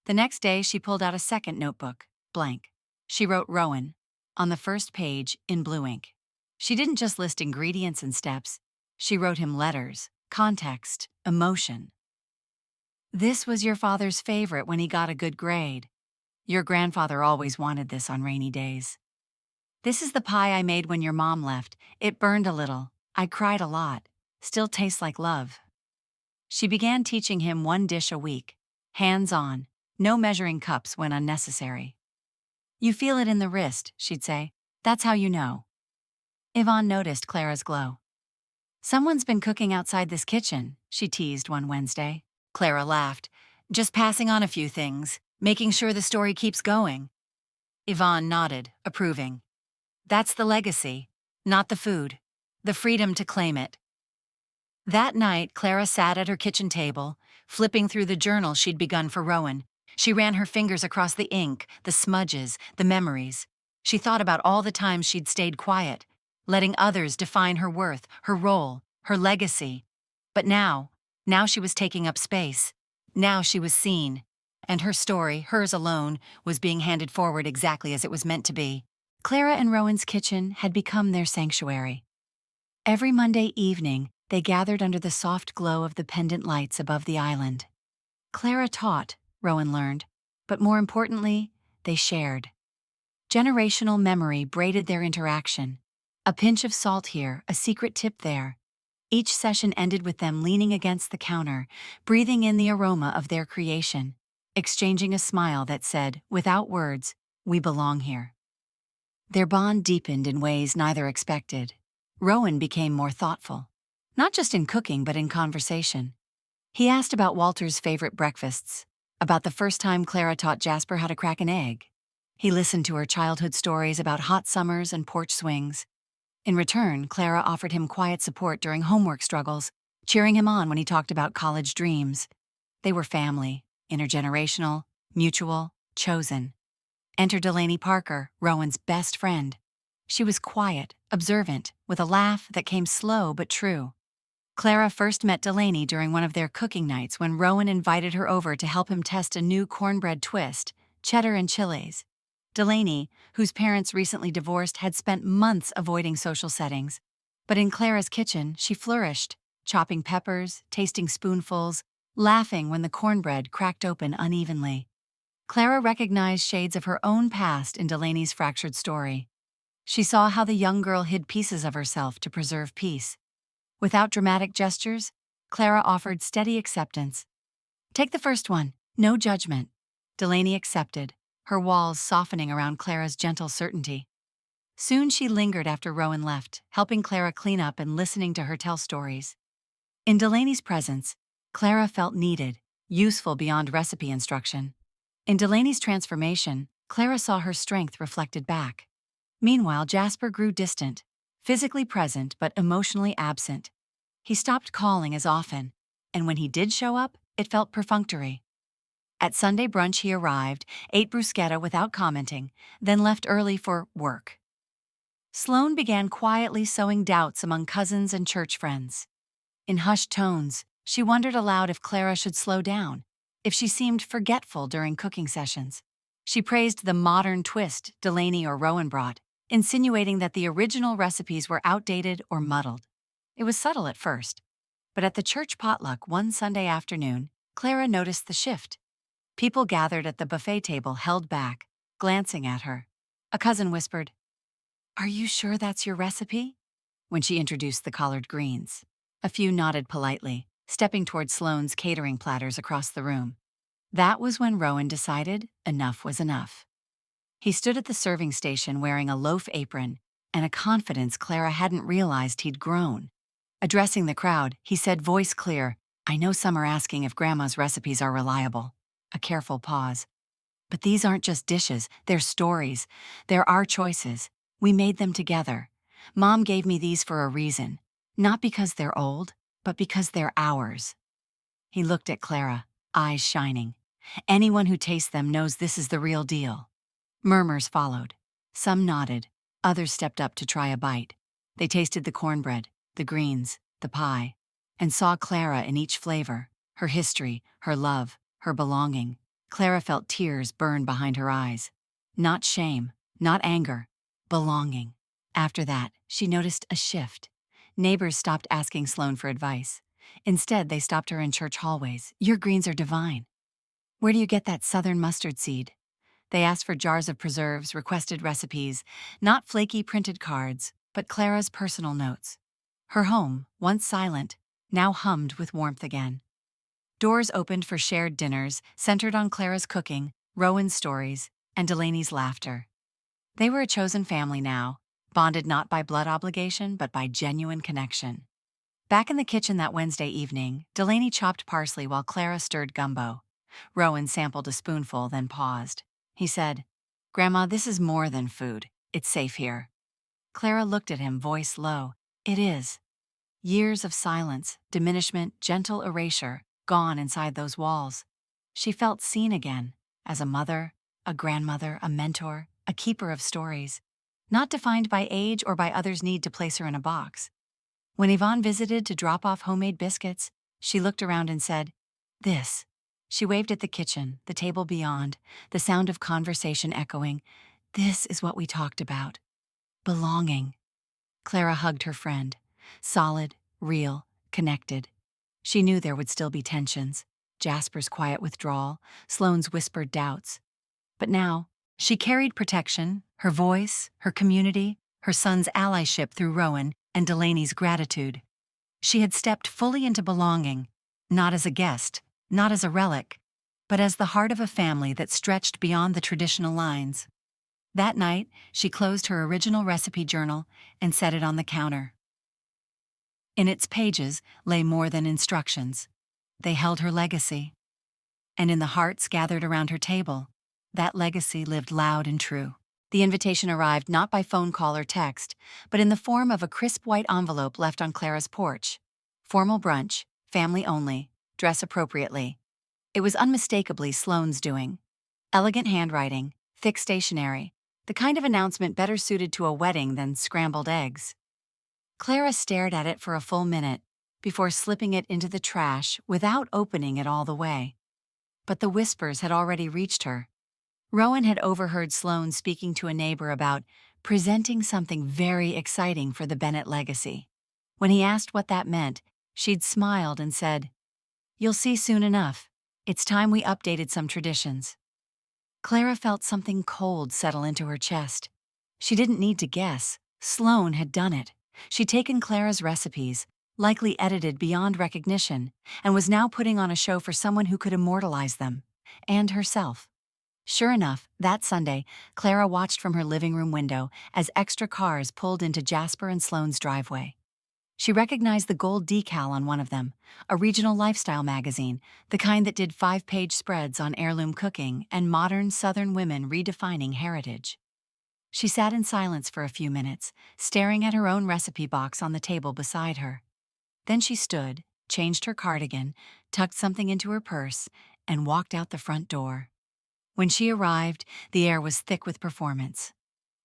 The next day, she pulled out a second notebook, blank. She wrote Rowan on the first page in blue ink. She didn't just list ingredients and steps. She wrote him letters, context, emotion. "This was your father's favorite when he got a good grade. Your grandfather always wanted this on rainy days. This is the pie I made when your mom left. It burned a little. I cried a lot. Still tastes like love." She began teaching him one dish a week. Hands-on. No measuring cups when unnecessary. "You feel it in the wrist," she'd say. "That's how you know." Yvonne noticed Clara's glow. "Someone's been cooking outside this kitchen," she teased one Wednesday. Clara laughed. "Just passing on a few things, making sure the story keeps going." Yvonne nodded, approving. "That's the legacy, not the food. The freedom to claim it." That night, Clara sat at her kitchen table, flipping through the journal she'd begun for Rowan. She ran her fingers across the ink, the smudges, the memories. She thought about all the times she'd stayed quiet, letting others define her worth, her role, her legacy. But now she was taking up space. Now she was seen. And her story, hers alone, was being handed forward exactly as it was meant to be. Clara and Rowan's kitchen had become their sanctuary. Every Monday evening, they gathered under the soft glow of the pendant lights above the island. Clara taught, Rowan learned, but more importantly, they shared. Generational memory braided their interaction. A pinch of salt here, a secret tip there. Each session ended with them leaning against the counter, breathing in the aroma of their creation, exchanging a smile that said, without words, "We belong here." Their bond deepened in ways neither expected. Rowan became more thoughtful, not just in cooking but in conversation. He asked about Walter's favorite breakfasts, about the first time Clara taught Jasper how to crack an egg. He listened to her childhood stories about hot summers and porch swings. In return, Clara offered him quiet support during homework struggles, cheering him on when he talked about college dreams. They were family, intergenerational, mutual, chosen. Enter Delaney Parker, Rowan's best friend. She was quiet, observant, with a laugh that came slow but true. Clara first met Delaney during one of their cooking nights when Rowan invited her over to help him test a new cornbread twist, cheddar and chiles. Delaney, whose parents recently divorced, had spent months avoiding social settings. But in Clara's kitchen, she flourished, chopping peppers, tasting spoonfuls, laughing when the cornbread cracked open unevenly. Clara recognized shades of her own past in Delaney's fractured story. She saw how the young girl hid pieces of herself to preserve peace. Without dramatic gestures, Clara offered steady acceptance. "Take the first one, no judgment." Delaney accepted, her walls softening around Clara's gentle certainty. Soon she lingered after Rowan left, helping Clara clean up and listening to her tell stories. In Delaney's presence, Clara felt needed, useful beyond recipe instruction. In Delaney's transformation, Clara saw her strength reflected back. Meanwhile, Jasper grew distant, physically present but emotionally absent. He stopped calling as often, and when he did show up, it felt perfunctory. At Sunday brunch he arrived, ate bruschetta without commenting, then left early for work. Sloane began quietly sowing doubts among cousins and church friends. In hushed tones, she wondered aloud if Clara should slow down, if she seemed forgetful during cooking sessions. She praised the modern twist Delaney or Rowan brought, insinuating that the original recipes were outdated or muddled. It was subtle at first, but at the church potluck one Sunday afternoon, Clara noticed the shift. People gathered at the buffet table held back, glancing at her. A cousin whispered, "Are you sure that's your recipe?" when she introduced the collard greens. A few nodded politely, stepping toward Sloane's catering platters across the room. That was when Rowan decided enough was enough. He stood at the serving station wearing a loaf apron and a confidence Clara hadn't realized he'd grown. Addressing the crowd, he said, voice clear, "I know some are asking if Grandma's recipes are reliable." A careful pause. "But these aren't just dishes, they're stories. They're our choices. We made them together. Mom gave me these for a reason. Not because they're old, but because they're ours." He looked at Clara, eyes shining. "Anyone who tastes them knows this is the real deal." Murmurs followed. Some nodded, others stepped up to try a bite. They tasted the cornbread, the greens, the pie, and saw Clara in each flavor, her history, her love, her belonging. Clara felt tears burn behind her eyes. Not shame, not anger, belonging. After that, she noticed a shift. Neighbors stopped asking Sloane for advice. Instead, they stopped her in church hallways. "Your greens are divine. Where do you get that southern mustard seed?" They asked for jars of preserves, requested recipes, not flaky printed cards, but Clara's personal notes. Her home, once silent, now hummed with warmth again. Doors opened for shared dinners, centered on Clara's cooking, Rowan's stories, and Delaney's laughter. They were a chosen family now, bonded not by blood obligation, but by genuine connection. Back in the kitchen that Wednesday evening, Delaney chopped parsley while Clara stirred gumbo. Rowan sampled a spoonful, then paused. He said, "Grandma, this is more than food. It's safe here." Clara looked at him, voice low. "It is." Years of silence, diminishment, gentle erasure, gone inside those walls. She felt seen again, as a mother, a grandmother, a mentor, a keeper of stories, not defined by age or by others' need to place her in a box. When Yvonne visited to drop off homemade biscuits, she looked around and said, "This." She waved at the kitchen, the table beyond, the sound of conversation echoing. "This is what we talked about. Belonging." Clara hugged her friend. Solid, real, connected. She knew there would still be tensions. Jasper's quiet withdrawal, Sloane's whispered doubts. But now, she carried protection, her voice, her community, her son's allyship through Rowan, and Delaney's gratitude. She had stepped fully into belonging, not as a guest, not as a relic, but as the heart of a family that stretched beyond the traditional lines. That night, she closed her original recipe journal and set it on the counter. In its pages lay more than instructions. They held her legacy, and in the hearts gathered around her table, that legacy lived loud and true. The invitation arrived not by phone call or text, but in the form of a crisp white envelope left on Clara's porch. Formal brunch, family only, dress appropriately. It was unmistakably Sloane's doing. Elegant handwriting, thick stationery, the kind of announcement better suited to a wedding than scrambled eggs. Clara stared at it for a full minute before slipping it into the trash without opening it all the way. But the whispers had already reached her. Rowan had overheard Sloane speaking to a neighbor about presenting something very exciting for the Bennett legacy. When he asked what that meant, she'd smiled and said, "You'll see soon enough. It's time we updated some traditions." Clara felt something cold settle into her chest. She didn't need to guess. Sloane had done it. She'd taken Clara's recipes, likely edited beyond recognition, and was now putting on a show for someone who could immortalize them, and herself. Sure enough, that Sunday, Clara watched from her living room window as extra cars pulled into Jasper and Sloane's driveway. She recognized the gold decal on one of them, a regional lifestyle magazine, the kind that did 5-page spreads on heirloom cooking and modern Southern women redefining heritage. She sat in silence for a few minutes, staring at her own recipe box on the table beside her. Then she stood, changed her cardigan, tucked something into her purse, and walked out the front door. When she arrived, the air was thick with performance.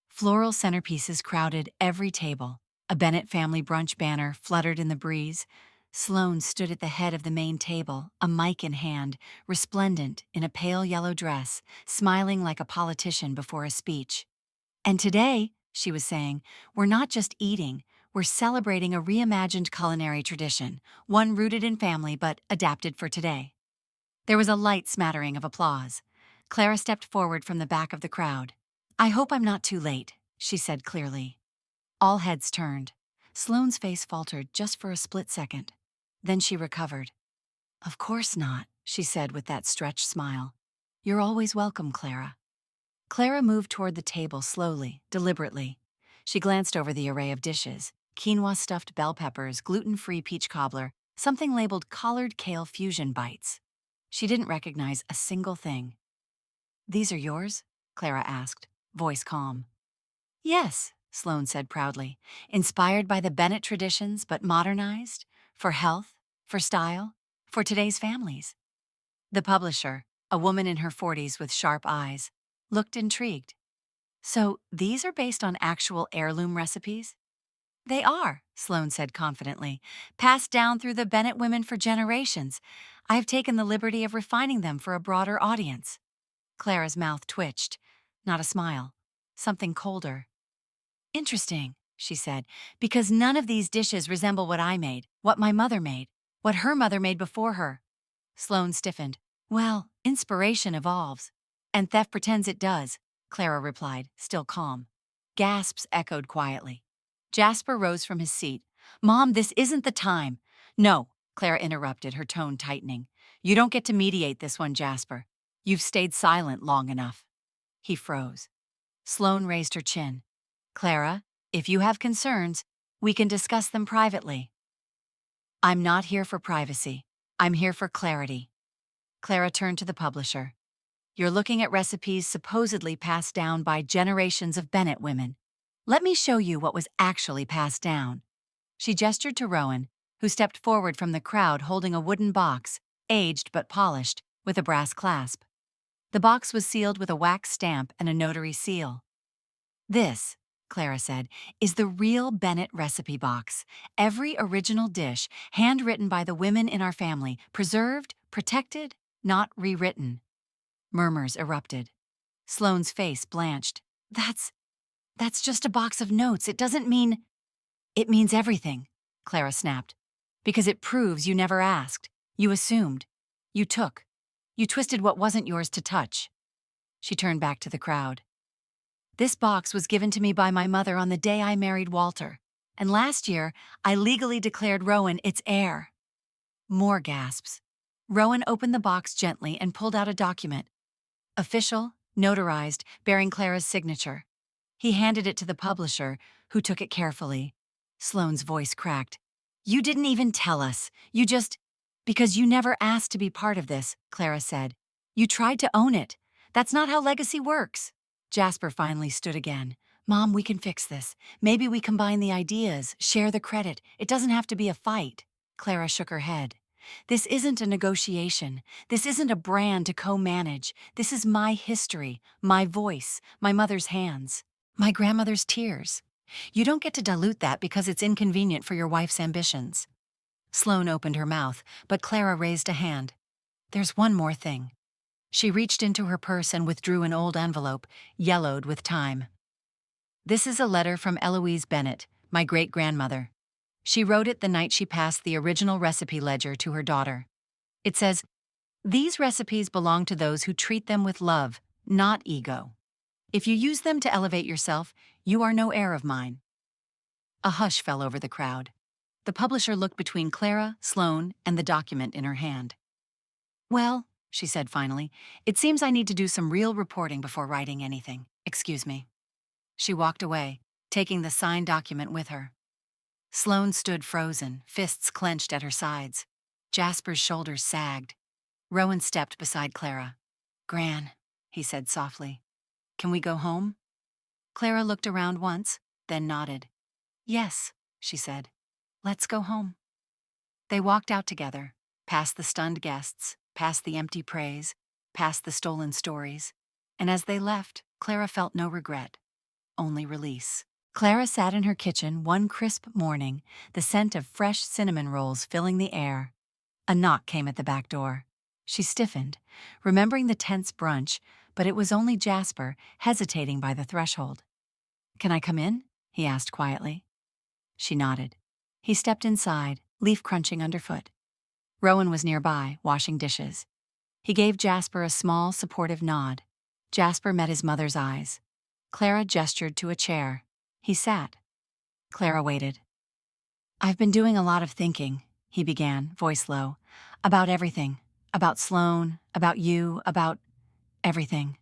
Floral centerpieces crowded every table. A Bennett family brunch banner fluttered in the breeze. Sloane stood at the head of the main table, a mic in hand, resplendent in a pale yellow dress, smiling like a politician before a speech. "And today," she was saying, "we're not just eating, we're celebrating a reimagined culinary tradition, one rooted in family but adapted for today." There was a light smattering of applause. Clara stepped forward from the back of the crowd. "I hope I'm not too late," she said clearly. All heads turned. Sloane's face faltered just for a split second. Then she recovered. "Of course not," she said with that stretched smile. "You're always welcome, Clara." Clara moved toward the table slowly, deliberately. She glanced over the array of dishes: quinoa-stuffed bell peppers, gluten-free peach cobbler, something labeled collared kale fusion bites. She didn't recognize a single thing. "These are yours?" Clara asked, voice calm. "Yes," Sloane said proudly, "inspired by the Bennett traditions but modernized, for health, for style, for today's families." The publisher, a woman in her 40s with sharp eyes, looked intrigued. "So these are based on actual heirloom recipes?" "They are," Sloane said confidently, "passed down through the Bennett women for generations. I have taken the liberty of refining them for a broader audience." Clara's mouth twitched. Not a smile. Something colder. "Interesting," she said, "because none of these dishes resemble what I made, what my mother made, what her mother made before her." Sloane stiffened. "Well, inspiration evolves. And theft pretends it does," Clara replied, still calm. Gasps echoed quietly. Jasper rose from his seat. "Mom, this isn't the time." "No," Clara interrupted, her tone tightening. "You don't get to mediate this one, Jasper. You've stayed silent long enough." He froze. Sloane raised her chin. "Clara, if you have concerns, we can discuss them privately." "I'm not here for privacy. I'm here for clarity." Clara turned to the publisher. "You're looking at recipes supposedly passed down by generations of Bennett women. Let me show you what was actually passed down." She gestured to Rowan, who stepped forward from the crowd holding a wooden box, aged but polished, with a brass clasp. The box was sealed with a wax stamp and a notary seal. "This," Clara said, "is the real Bennett recipe box. Every original dish, handwritten by the women in our family, preserved, protected, not rewritten." Murmurs erupted. Sloane's face blanched. That's just a box of notes. It doesn't mean—" "It means everything," Clara snapped. "Because it proves you never asked. You assumed. You took. You twisted what wasn't yours to touch." She turned back to the crowd. "This box was given to me by my mother on the day I married Walter, and last year I legally declared Rowan its heir." More gasps. Rowan opened the box gently and pulled out a document. Official, notarized, bearing Clara's signature. He handed it to the publisher, who took it carefully. Sloane's voice cracked. "You didn't even tell us. You just—" Because you never asked to be part of this, Clara said. You tried to own it. That's not how legacy works. Jasper finally stood again. Mom, we can fix this. Maybe we combine the ideas, share the credit. It doesn't have to be a fight. Clara shook her head. This isn't a negotiation. This isn't a brand to co-manage. This is my history, my voice, my mother's hands, my grandmother's tears. You don't get to dilute that because it's inconvenient for your wife's ambitions. Sloane opened her mouth, but Clara raised a hand. There's one more thing. She reached into her purse and withdrew an old envelope, yellowed with time. This is a letter from Eloise Bennett, my great-grandmother. She wrote it the night she passed the original recipe ledger to her daughter. It says, "These recipes belong to those who treat them with love, not ego. If you use them to elevate yourself, you are no heir of mine." A hush fell over the crowd. The publisher looked between Clara, Sloane, and the document in her hand. Well, she said finally, it seems I need to do some real reporting before writing anything. Excuse me. She walked away, taking the signed document with her. Sloane stood frozen, fists clenched at her sides. Jasper's shoulders sagged. Rowan stepped beside Clara. Gran, he said softly. Can we go home? Clara looked around once, then nodded. Yes, she said. Let's go home. They walked out together, past the stunned guests, past the empty praise, past the stolen stories. And as they left, Clara felt no regret, only release. Clara sat in her kitchen one crisp morning, the scent of fresh cinnamon rolls filling the air. A knock came at the back door. She stiffened, remembering the tense brunch, but it was only Jasper, hesitating by the threshold. Can I come in? He asked quietly. She nodded. He stepped inside, leaf crunching underfoot. Rowan was nearby, washing dishes. He gave Jasper a small, supportive nod. Jasper met his mother's eyes. Clara gestured to a chair. He sat. Clara waited. I've been doing a lot of thinking, he began, voice low, about everything, about Sloane, about you, about everything.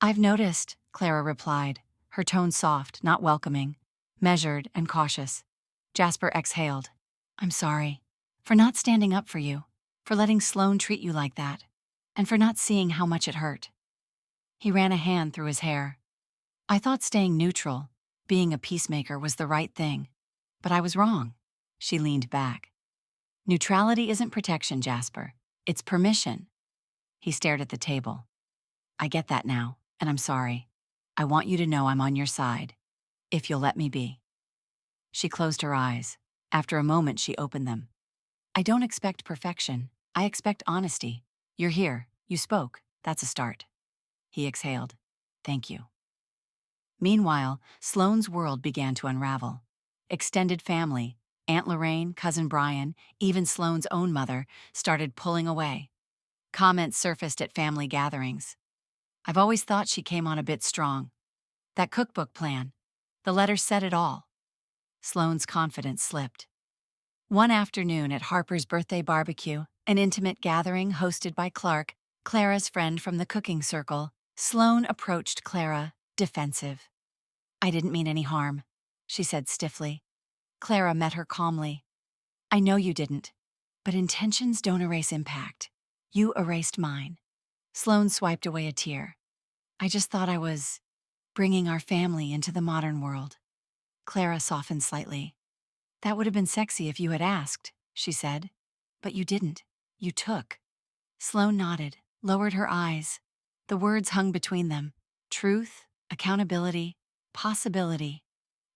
I've noticed, Clara replied, her tone soft, not welcoming, measured and cautious. Jasper exhaled. I'm sorry. For not standing up for you, for letting Sloane treat you like that, and for not seeing how much it hurt. He ran a hand through his hair. I thought staying neutral, being a peacemaker was the right thing, but I was wrong. She leaned back. Neutrality isn't protection, Jasper. It's permission. He stared at the table. I get that now, and I'm sorry. I want you to know I'm on your side, if you'll let me be. She closed her eyes. After a moment, she opened them. I don't expect perfection. I expect honesty. You're here. You spoke. That's a start. He exhaled. Thank you. Meanwhile, Sloane's world began to unravel. Extended family, Aunt Lorraine, Cousin Brian, even Sloane's own mother, started pulling away. Comments surfaced at family gatherings. I've always thought she came on a bit strong. That cookbook plan. The letter said it all. Sloane's confidence slipped. One afternoon at Harper's birthday barbecue, an intimate gathering hosted by Clark, Clara's friend from the cooking circle, Sloane approached Clara, defensive. I didn't mean any harm, she said stiffly. Clara met her calmly. I know you didn't, but intentions don't erase impact. You erased mine. Sloane swiped away a tear. I just thought I was bringing our family into the modern world. Clara softened slightly. That would have been sexy if you had asked, she said. But you didn't. You took. Sloane nodded, lowered her eyes. The words hung between them. Truth, accountability, possibility.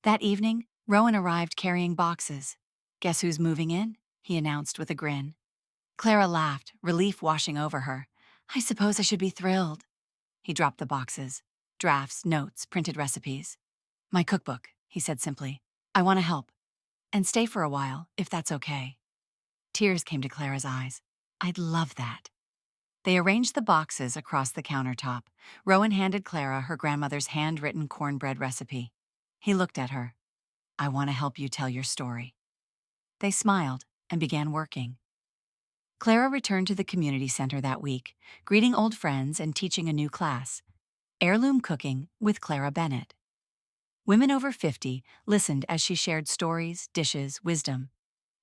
That evening, Rowan arrived carrying boxes. Guess who's moving in? He announced with a grin. Clara laughed, relief washing over her. I suppose I should be thrilled. He dropped the boxes. Drafts, notes, printed recipes. My cookbook, he said simply. I want to help. And stay for a while, if that's okay. Tears came to Clara's eyes. I'd love that. They arranged the boxes across the countertop. Rowan handed Clara her grandmother's handwritten cornbread recipe. He looked at her. I want to help you tell your story. They smiled and began working. Clara returned to the community center that week, greeting old friends and teaching a new class, Heirloom Cooking with Clara Bennett. Women over 50 listened as she shared stories, dishes, wisdom.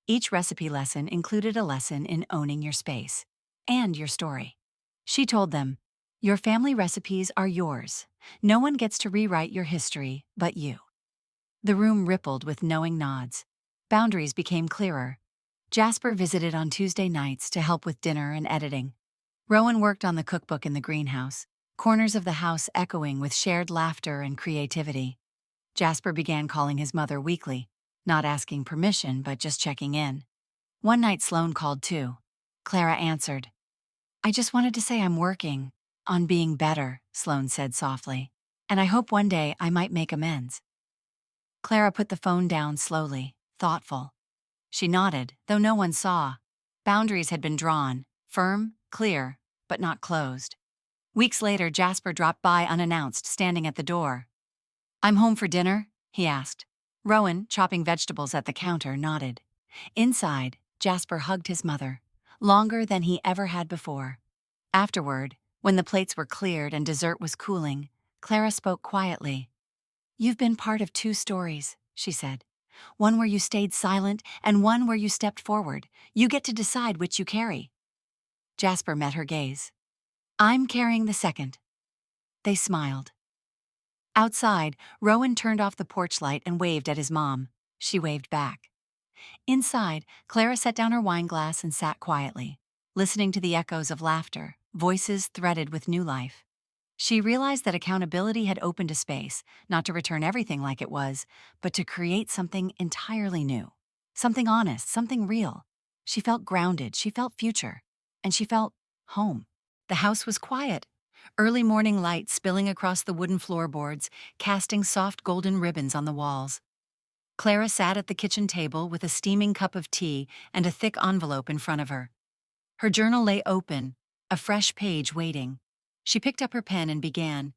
Each recipe lesson included a lesson in owning your space and your story. She told them, "Your family recipes are yours. No one gets to rewrite your history but you." The room rippled with knowing nods. Boundaries became clearer. Jasper visited on Tuesday nights to help with dinner and editing. Rowan worked on the cookbook in the greenhouse, corners of the house echoing with shared laughter and creativity. Jasper began calling his mother weekly, not asking permission but just checking in. One night Sloane called too. Clara answered. "I just wanted to say I'm working on being better," Sloane said softly. "And I hope one day I might make amends." Clara put the phone down slowly, thoughtful. She nodded, though no one saw. Boundaries had been drawn, firm, clear, but not closed. Weeks later, Jasper dropped by unannounced, standing at the door. "I'm home for dinner?" he asked. Rowan, chopping vegetables at the counter, nodded. Inside, Jasper hugged his mother, longer than he ever had before. Afterward, when the plates were cleared and dessert was cooling, Clara spoke quietly. "You've been part of two stories," she said. "One where you stayed silent and one where you stepped forward. You get to decide which you carry." Jasper met her gaze. "I'm carrying the second." They smiled. Outside, Rowan turned off the porch light and waved at his mom. She waved back. Inside, Clara set down her wineglass and sat quietly, listening to the echoes of laughter, voices threaded with new life. She realized that accountability had opened a space, not to return everything like it was, but to create something entirely new. Something honest, something real. She felt grounded, she felt future, and she felt home. The house was quiet. Early morning light spilling across the wooden floorboards, casting soft golden ribbons on the walls. Clara sat at the kitchen table with a steaming cup of tea and a thick envelope in front of her. Her journal lay open, a fresh page waiting. She picked up her pen and began.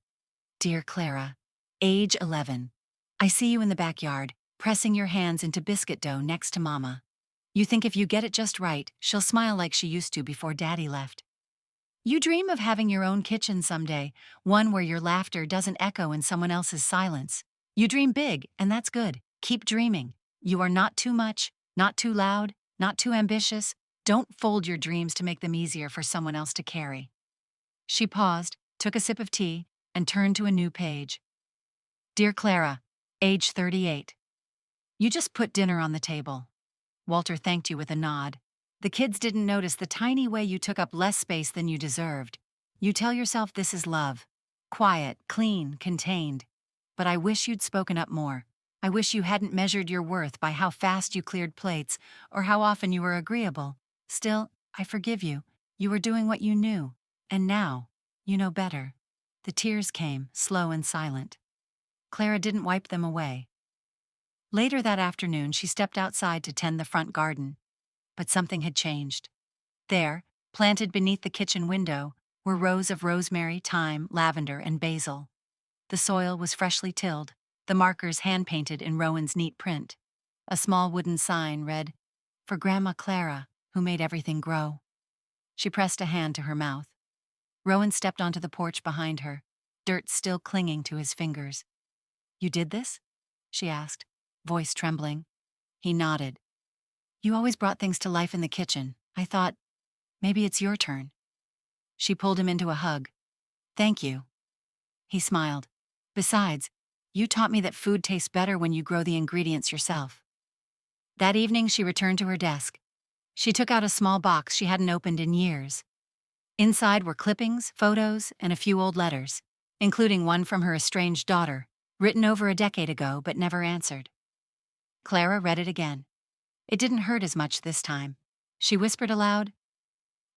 "Dear Clara, age 11. I see you in the backyard, pressing your hands into biscuit dough next to Mama. You think if you get it just right, she'll smile like she used to before Daddy left. You dream of having your own kitchen someday, one where your laughter doesn't echo in someone else's silence. You dream big, and that's good. Keep dreaming. You are not too much, not too loud, not too ambitious. Don't fold your dreams to make them easier for someone else to carry." She paused, took a sip of tea, and turned to a new page. "Dear Clara, age 38. You just put dinner on the table." Walter thanked you with a nod. "The kids didn't notice the tiny way you took up less space than you deserved. You tell yourself this is love. Quiet, clean, contained. But I wish you'd spoken up more. I wish you hadn't measured your worth by how fast you cleared plates or how often you were agreeable. Still, I forgive you. You were doing what you knew. And now, you know better." The tears came, slow and silent. Clara didn't wipe them away. Later that afternoon, she stepped outside to tend the front garden. But something had changed. There, planted beneath the kitchen window, were rows of rosemary, thyme, lavender, and basil. The soil was freshly tilled, the markers hand-painted in Rowan's neat print. A small wooden sign read, "For Grandma Clara, who made everything grow." She pressed a hand to her mouth. Rowan stepped onto the porch behind her, dirt still clinging to his fingers. "You did this?" she asked, voice trembling. He nodded. "You always brought things to life in the kitchen. I thought, maybe it's your turn." She pulled him into a hug. "Thank you." He smiled. "Besides, you taught me that food tastes better when you grow the ingredients yourself." That evening, she returned to her desk. She took out a small box she hadn't opened in years. Inside were clippings, photos, and a few old letters, including one from her estranged daughter, written over a decade ago but never answered. Clara read it again. It didn't hurt as much this time. She whispered aloud,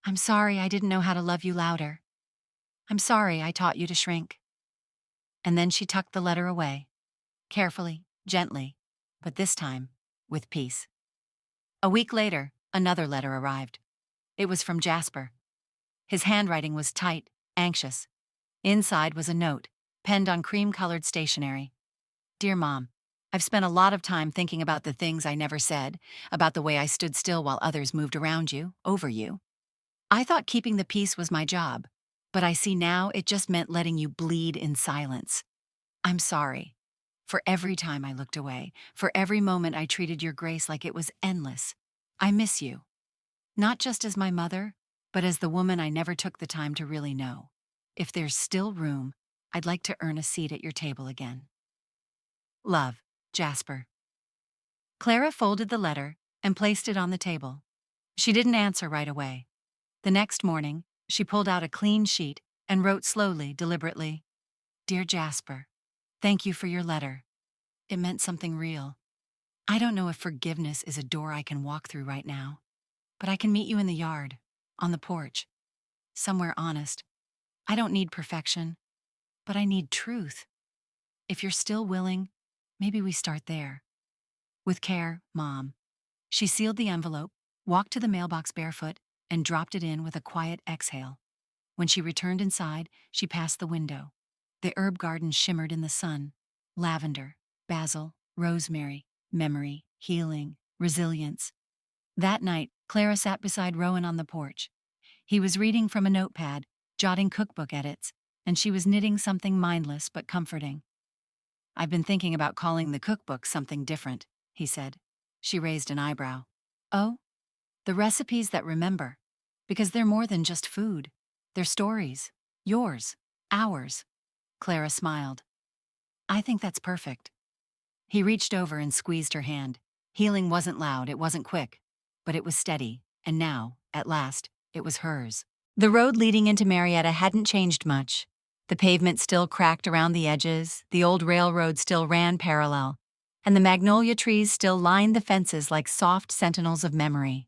"I'm sorry I didn't know how to love you louder. I'm sorry I taught you to shrink." And then she tucked the letter away, carefully, gently, but this time with peace. A week later, another letter arrived. It was from Jasper. His handwriting was tight, anxious. Inside was a note, penned on cream-colored stationery. "Dear Mom, I've spent a lot of time thinking about the things I never said, about the way I stood still while others moved around you, over you. I thought keeping the peace was my job, but I see now it just meant letting you bleed in silence. I'm sorry. For every time I looked away, for every moment I treated your grace like it was endless. I miss you, not just as my mother, but as the woman I never took the time to really know. If there's still room, I'd like to earn a seat at your table again. Love, Jasper. Clara folded the letter and placed it on the table. She didn't answer right away. The next morning, she pulled out a clean sheet and wrote slowly, deliberately, "Dear Jasper, thank you for your letter. It meant something real. I don't know if forgiveness is a door I can walk through right now, but I can meet you in the yard, on the porch, somewhere honest. I don't need perfection, but I need truth. If you're still willing, maybe we start there. With care, Mom." She sealed the envelope, walked to the mailbox barefoot, and dropped it in with a quiet exhale. When she returned inside, she passed the window. The herb garden shimmered in the sun. Lavender, basil, rosemary, memory, healing, resilience. That night, Clara sat beside Rowan on the porch. He was reading from a notepad, jotting cookbook edits, and she was knitting something mindless but comforting. "I've been thinking about calling the cookbook something different," he said. She raised an eyebrow. "Oh? The recipes that remember. Because they're more than just food. They're stories. Yours. Ours." Clara smiled. "I think that's perfect." He reached over and squeezed her hand. Healing wasn't loud, it wasn't quick, but it was steady, and now, at last, it was hers. The road leading into Marietta hadn't changed much. The pavement still cracked around the edges, the old railroad still ran parallel, and the magnolia trees still lined the fences like soft sentinels of memory.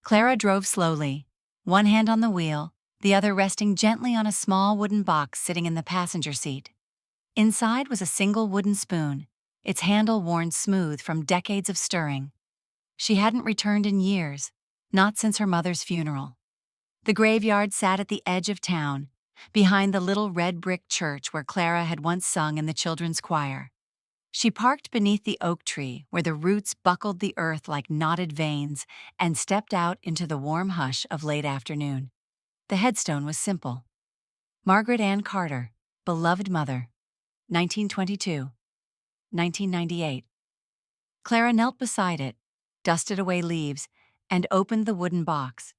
Clara drove slowly, one hand on the wheel, the other resting gently on a small wooden box sitting in the passenger seat. Inside was a single wooden spoon, its handle worn smooth from decades of stirring. She hadn't returned in years, not since her mother's funeral. The graveyard sat at the edge of town, behind the little red brick church where Clara had once sung in the children's choir. She parked beneath the oak tree where the roots buckled the earth like knotted veins and stepped out into the warm hush of late afternoon. The headstone was simple. Margaret Ann Carter, beloved mother, 1922, 1998. Clara knelt beside it, dusted away leaves, and opened the wooden box.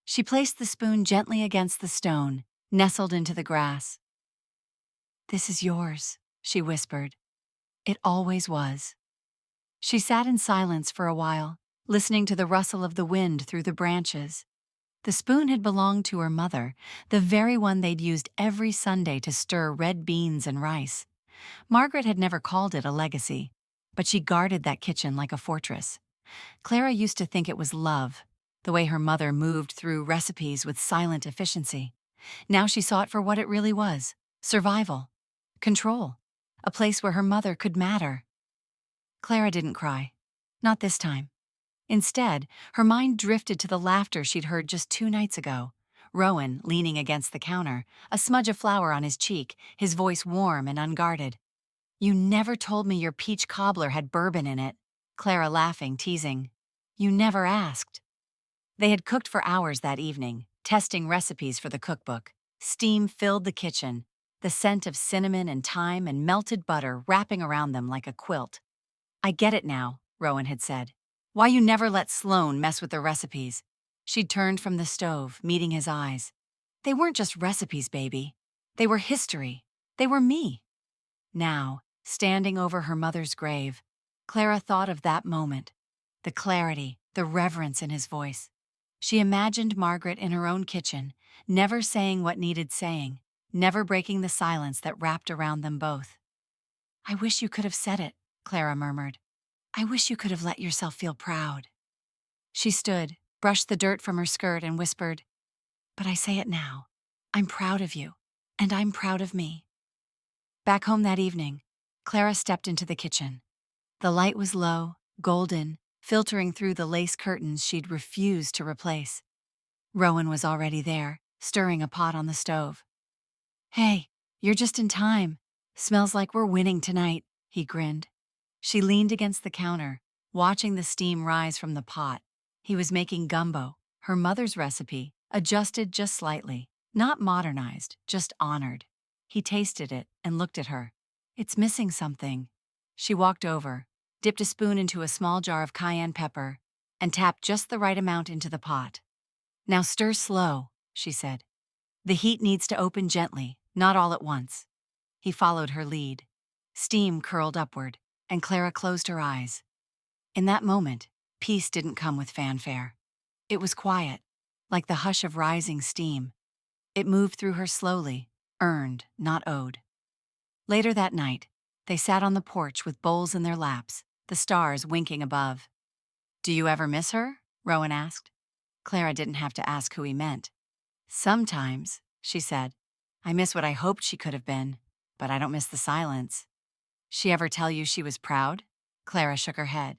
She placed the spoon gently against the stone, nestled into the grass. "This is yours," she whispered. "It always was." She sat in silence for a while, listening to the rustle of the wind through the branches. The spoon had belonged to her mother, the very one they'd used every Sunday to stir red beans and rice. Margaret had never called it a legacy, but she guarded that kitchen like a fortress. Clara used to think it was love, the way her mother moved through recipes with silent efficiency. Now she saw it for what it really was: survival, control, a place where her mother could matter. Clara didn't cry. Not this time. Instead, her mind drifted to the laughter she'd heard just 2 nights ago. Rowan, leaning against the counter, a smudge of flour on his cheek, his voice warm and unguarded. "You never told me your peach cobbler had bourbon in it." Clara laughing, teasing. "You never asked." They had cooked for hours that evening, testing recipes for the cookbook. Steam filled the kitchen, the scent of cinnamon and thyme and melted butter wrapping around them like a quilt. "I get it now," Rowan had said. "Why you never let Sloane mess with the recipes." She'd turned from the stove, meeting his eyes. "They weren't just recipes, baby. They were history. They were me." Now, standing over her mother's grave, Clara thought of that moment, the clarity, the reverence in his voice. She imagined Margaret in her own kitchen, never saying what needed saying, never breaking the silence that wrapped around them both. "I wish you could have said it," Clara murmured. "I wish you could have let yourself feel proud." She stood, brushed the dirt from her skirt, and whispered, "But I say it now. I'm proud of you, and I'm proud of me." Back home that evening, Clara stepped into the kitchen. The light was low, golden, filtering through the lace curtains she'd refused to replace. Rowan was already there, stirring a pot on the stove. "Hey, you're just in time. Smells like we're winning tonight," he grinned. She leaned against the counter, watching the steam rise from the pot. He was making gumbo, her mother's recipe, adjusted just slightly, not modernized, just honored. He tasted it and looked at her. "It's missing something." She walked over, dipped a spoon into a small jar of cayenne pepper, and tapped just the right amount into the pot. "Now stir slow," she said. "The heat needs to open gently, not all at once." He followed her lead. Steam curled upward, and Clara closed her eyes. In that moment, peace didn't come with fanfare. It was quiet, like the hush of rising steam. It moved through her slowly, earned, not owed. Later that night, they sat on the porch with bowls in their laps, the stars winking above. "Do you ever miss her?" Rowan asked. Clara didn't have to ask who he meant. "Sometimes," she said. "I miss what I hoped she could have been, but I don't miss the silence." "She ever tell you she was proud?" Clara shook her head.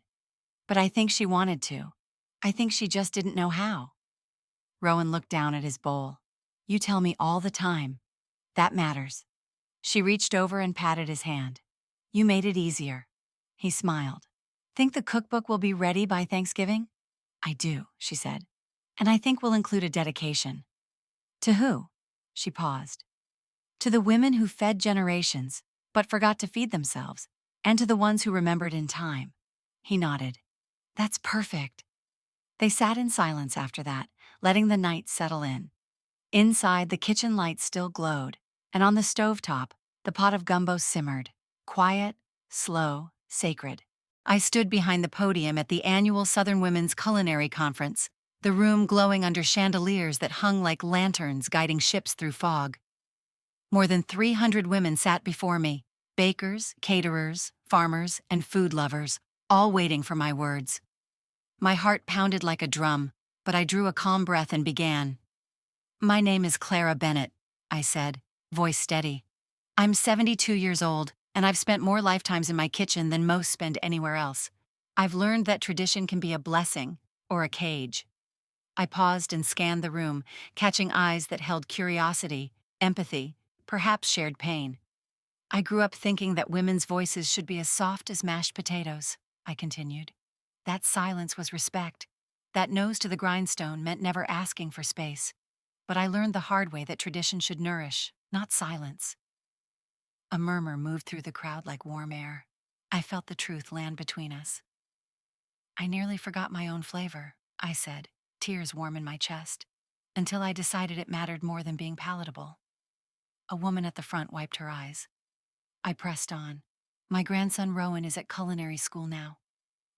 "But I think she wanted to. I think she just didn't know how." Rowan looked down at his bowl. "You tell me all the time. That matters." She reached over and patted his hand. "You made it easier." He smiled. "Think the cookbook will be ready by Thanksgiving?" "I do," she said. "And I think we'll include a dedication." "To who?" She paused. "To the women who fed generations, but forgot to feed themselves, and to the ones who remembered in time." He nodded. "That's perfect." They sat in silence after that, letting the night settle in. Inside, the kitchen lights still glowed, and on the stovetop, the pot of gumbo simmered, quiet, slow, sacred. I stood behind the podium at the annual Southern Women's Culinary Conference, the room glowing under chandeliers that hung like lanterns guiding ships through fog. More than 300 women sat before me, bakers, caterers, farmers, and food lovers, all waiting for my words. My heart pounded like a drum, but I drew a calm breath and began. "My name is Clara Bennett," I said, voice steady. "I'm 72 years old, and I've spent more lifetimes in my kitchen than most spend anywhere else. I've learned that tradition can be a blessing or a cage." I paused and scanned the room, catching eyes that held curiosity, empathy, perhaps shared pain. "I grew up thinking that women's voices should be as soft as mashed potatoes," I continued. "That silence was respect. That nose to the grindstone meant never asking for space. But I learned the hard way that tradition should nourish, not silence." A murmur moved through the crowd like warm air. I felt the truth land between us. "I nearly forgot my own flavor," I said, tears warm in my chest, "until I decided it mattered more than being palatable." A woman at the front wiped her eyes. I pressed on. "My grandson Rowan is at culinary school now."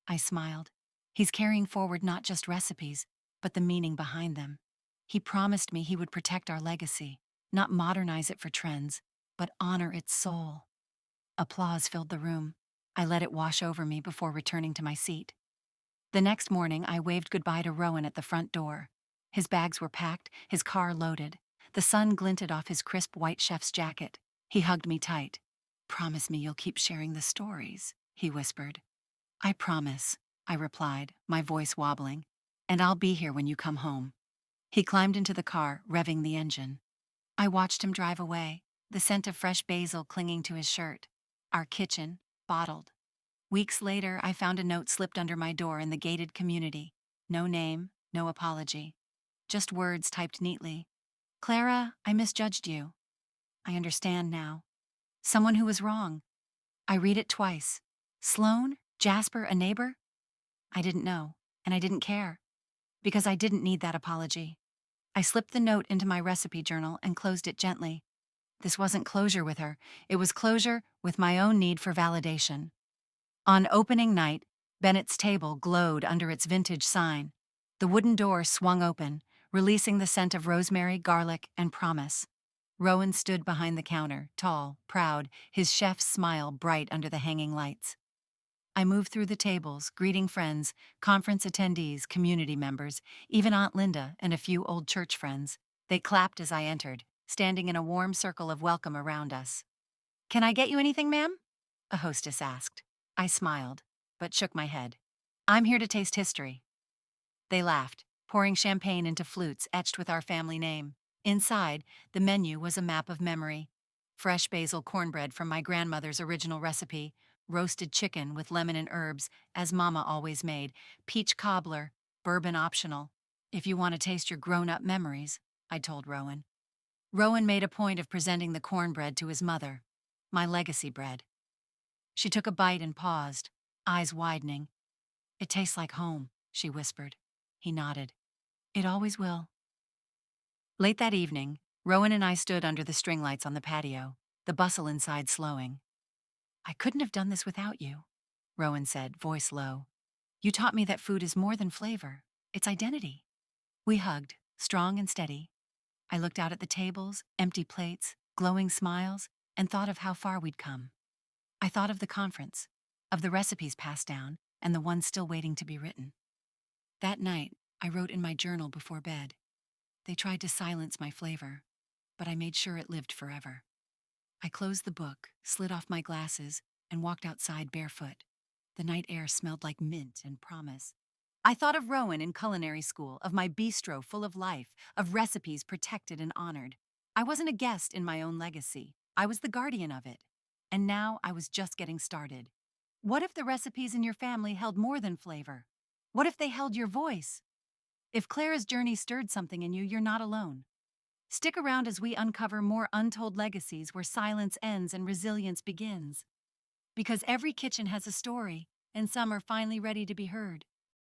I smiled. "He's carrying forward not just recipes, but the meaning behind them. He promised me he would protect our legacy, not modernize it for trends, but honor its soul." Applause filled the room. I let it wash over me before returning to my seat. The next morning, I waved goodbye to Rowan at the front door. His bags were packed, his car loaded. The sun glinted off his crisp white chef's jacket. He hugged me tight. "Promise me you'll keep sharing the stories," he whispered. "I promise," I replied, my voice wobbling. "And I'll be here when you come home." He climbed into the car, revving the engine. I watched him drive away, the scent of fresh basil clinging to his shirt. Our kitchen, bottled. Weeks later, I found a note slipped under my door in the gated community. No name, no apology. Just words typed neatly. "Clara, I misjudged you. I understand now. Someone who was wrong." I read it twice. Sloan? Jasper, a neighbor? I didn't know, and I didn't care, because I didn't need that apology. I slipped the note into my recipe journal and closed it gently. This wasn't closure with her. It was closure with my own need for validation. On opening night, Bennett's table glowed under its vintage sign. The wooden door swung open, releasing the scent of rosemary, garlic, and promise. Rowan stood behind the counter, tall, proud, his chef's smile bright under the hanging lights. I moved through the tables, greeting friends, conference attendees, community members, even Aunt Linda and a few old church friends. They clapped as I entered, standing in a warm circle of welcome around us. "Can I get you anything, ma'am?" a hostess asked. I smiled, but shook my head. "I'm here to taste history." They laughed, pouring champagne into flutes etched with our family name. Inside, the menu was a map of memory. Fresh basil cornbread from my grandmother's original recipe, roasted chicken with lemon and herbs, as Mama always made, peach cobbler, bourbon optional. "If you want to taste your grown-up memories," I told Rowan. Rowan made a point of presenting the cornbread to his mother, my legacy bread. She took a bite and paused, eyes widening. "It tastes like home," she whispered. He nodded. It always will. Late that evening, Rowan and I stood under the string lights on the patio, the bustle inside slowing. I couldn't have done this without you, Rowan said, voice low. You taught me that food is more than flavor, it's identity. We hugged, strong and steady. I looked out at the tables, empty plates, glowing smiles, and thought of how far we'd come. I thought of the conference, of the recipes passed down, and the ones still waiting to be written. That night, I wrote in my journal before bed. They tried to silence my flavor, but I made sure it lived forever. I closed the book, slid off my glasses, and walked outside barefoot. The night air smelled like mint and promise. I thought of Rowan in culinary school, of my bistro full of life, of recipes protected and honored. I wasn't a guest in my own legacy. I was the guardian of it. And now I was just getting started. What if the recipes in your family held more than flavor? What if they held your voice? If Clara's journey stirred something in you, you're not alone. Stick around as we uncover more untold legacies where silence ends and resilience begins. Because every kitchen has a story, and some are finally ready to be heard.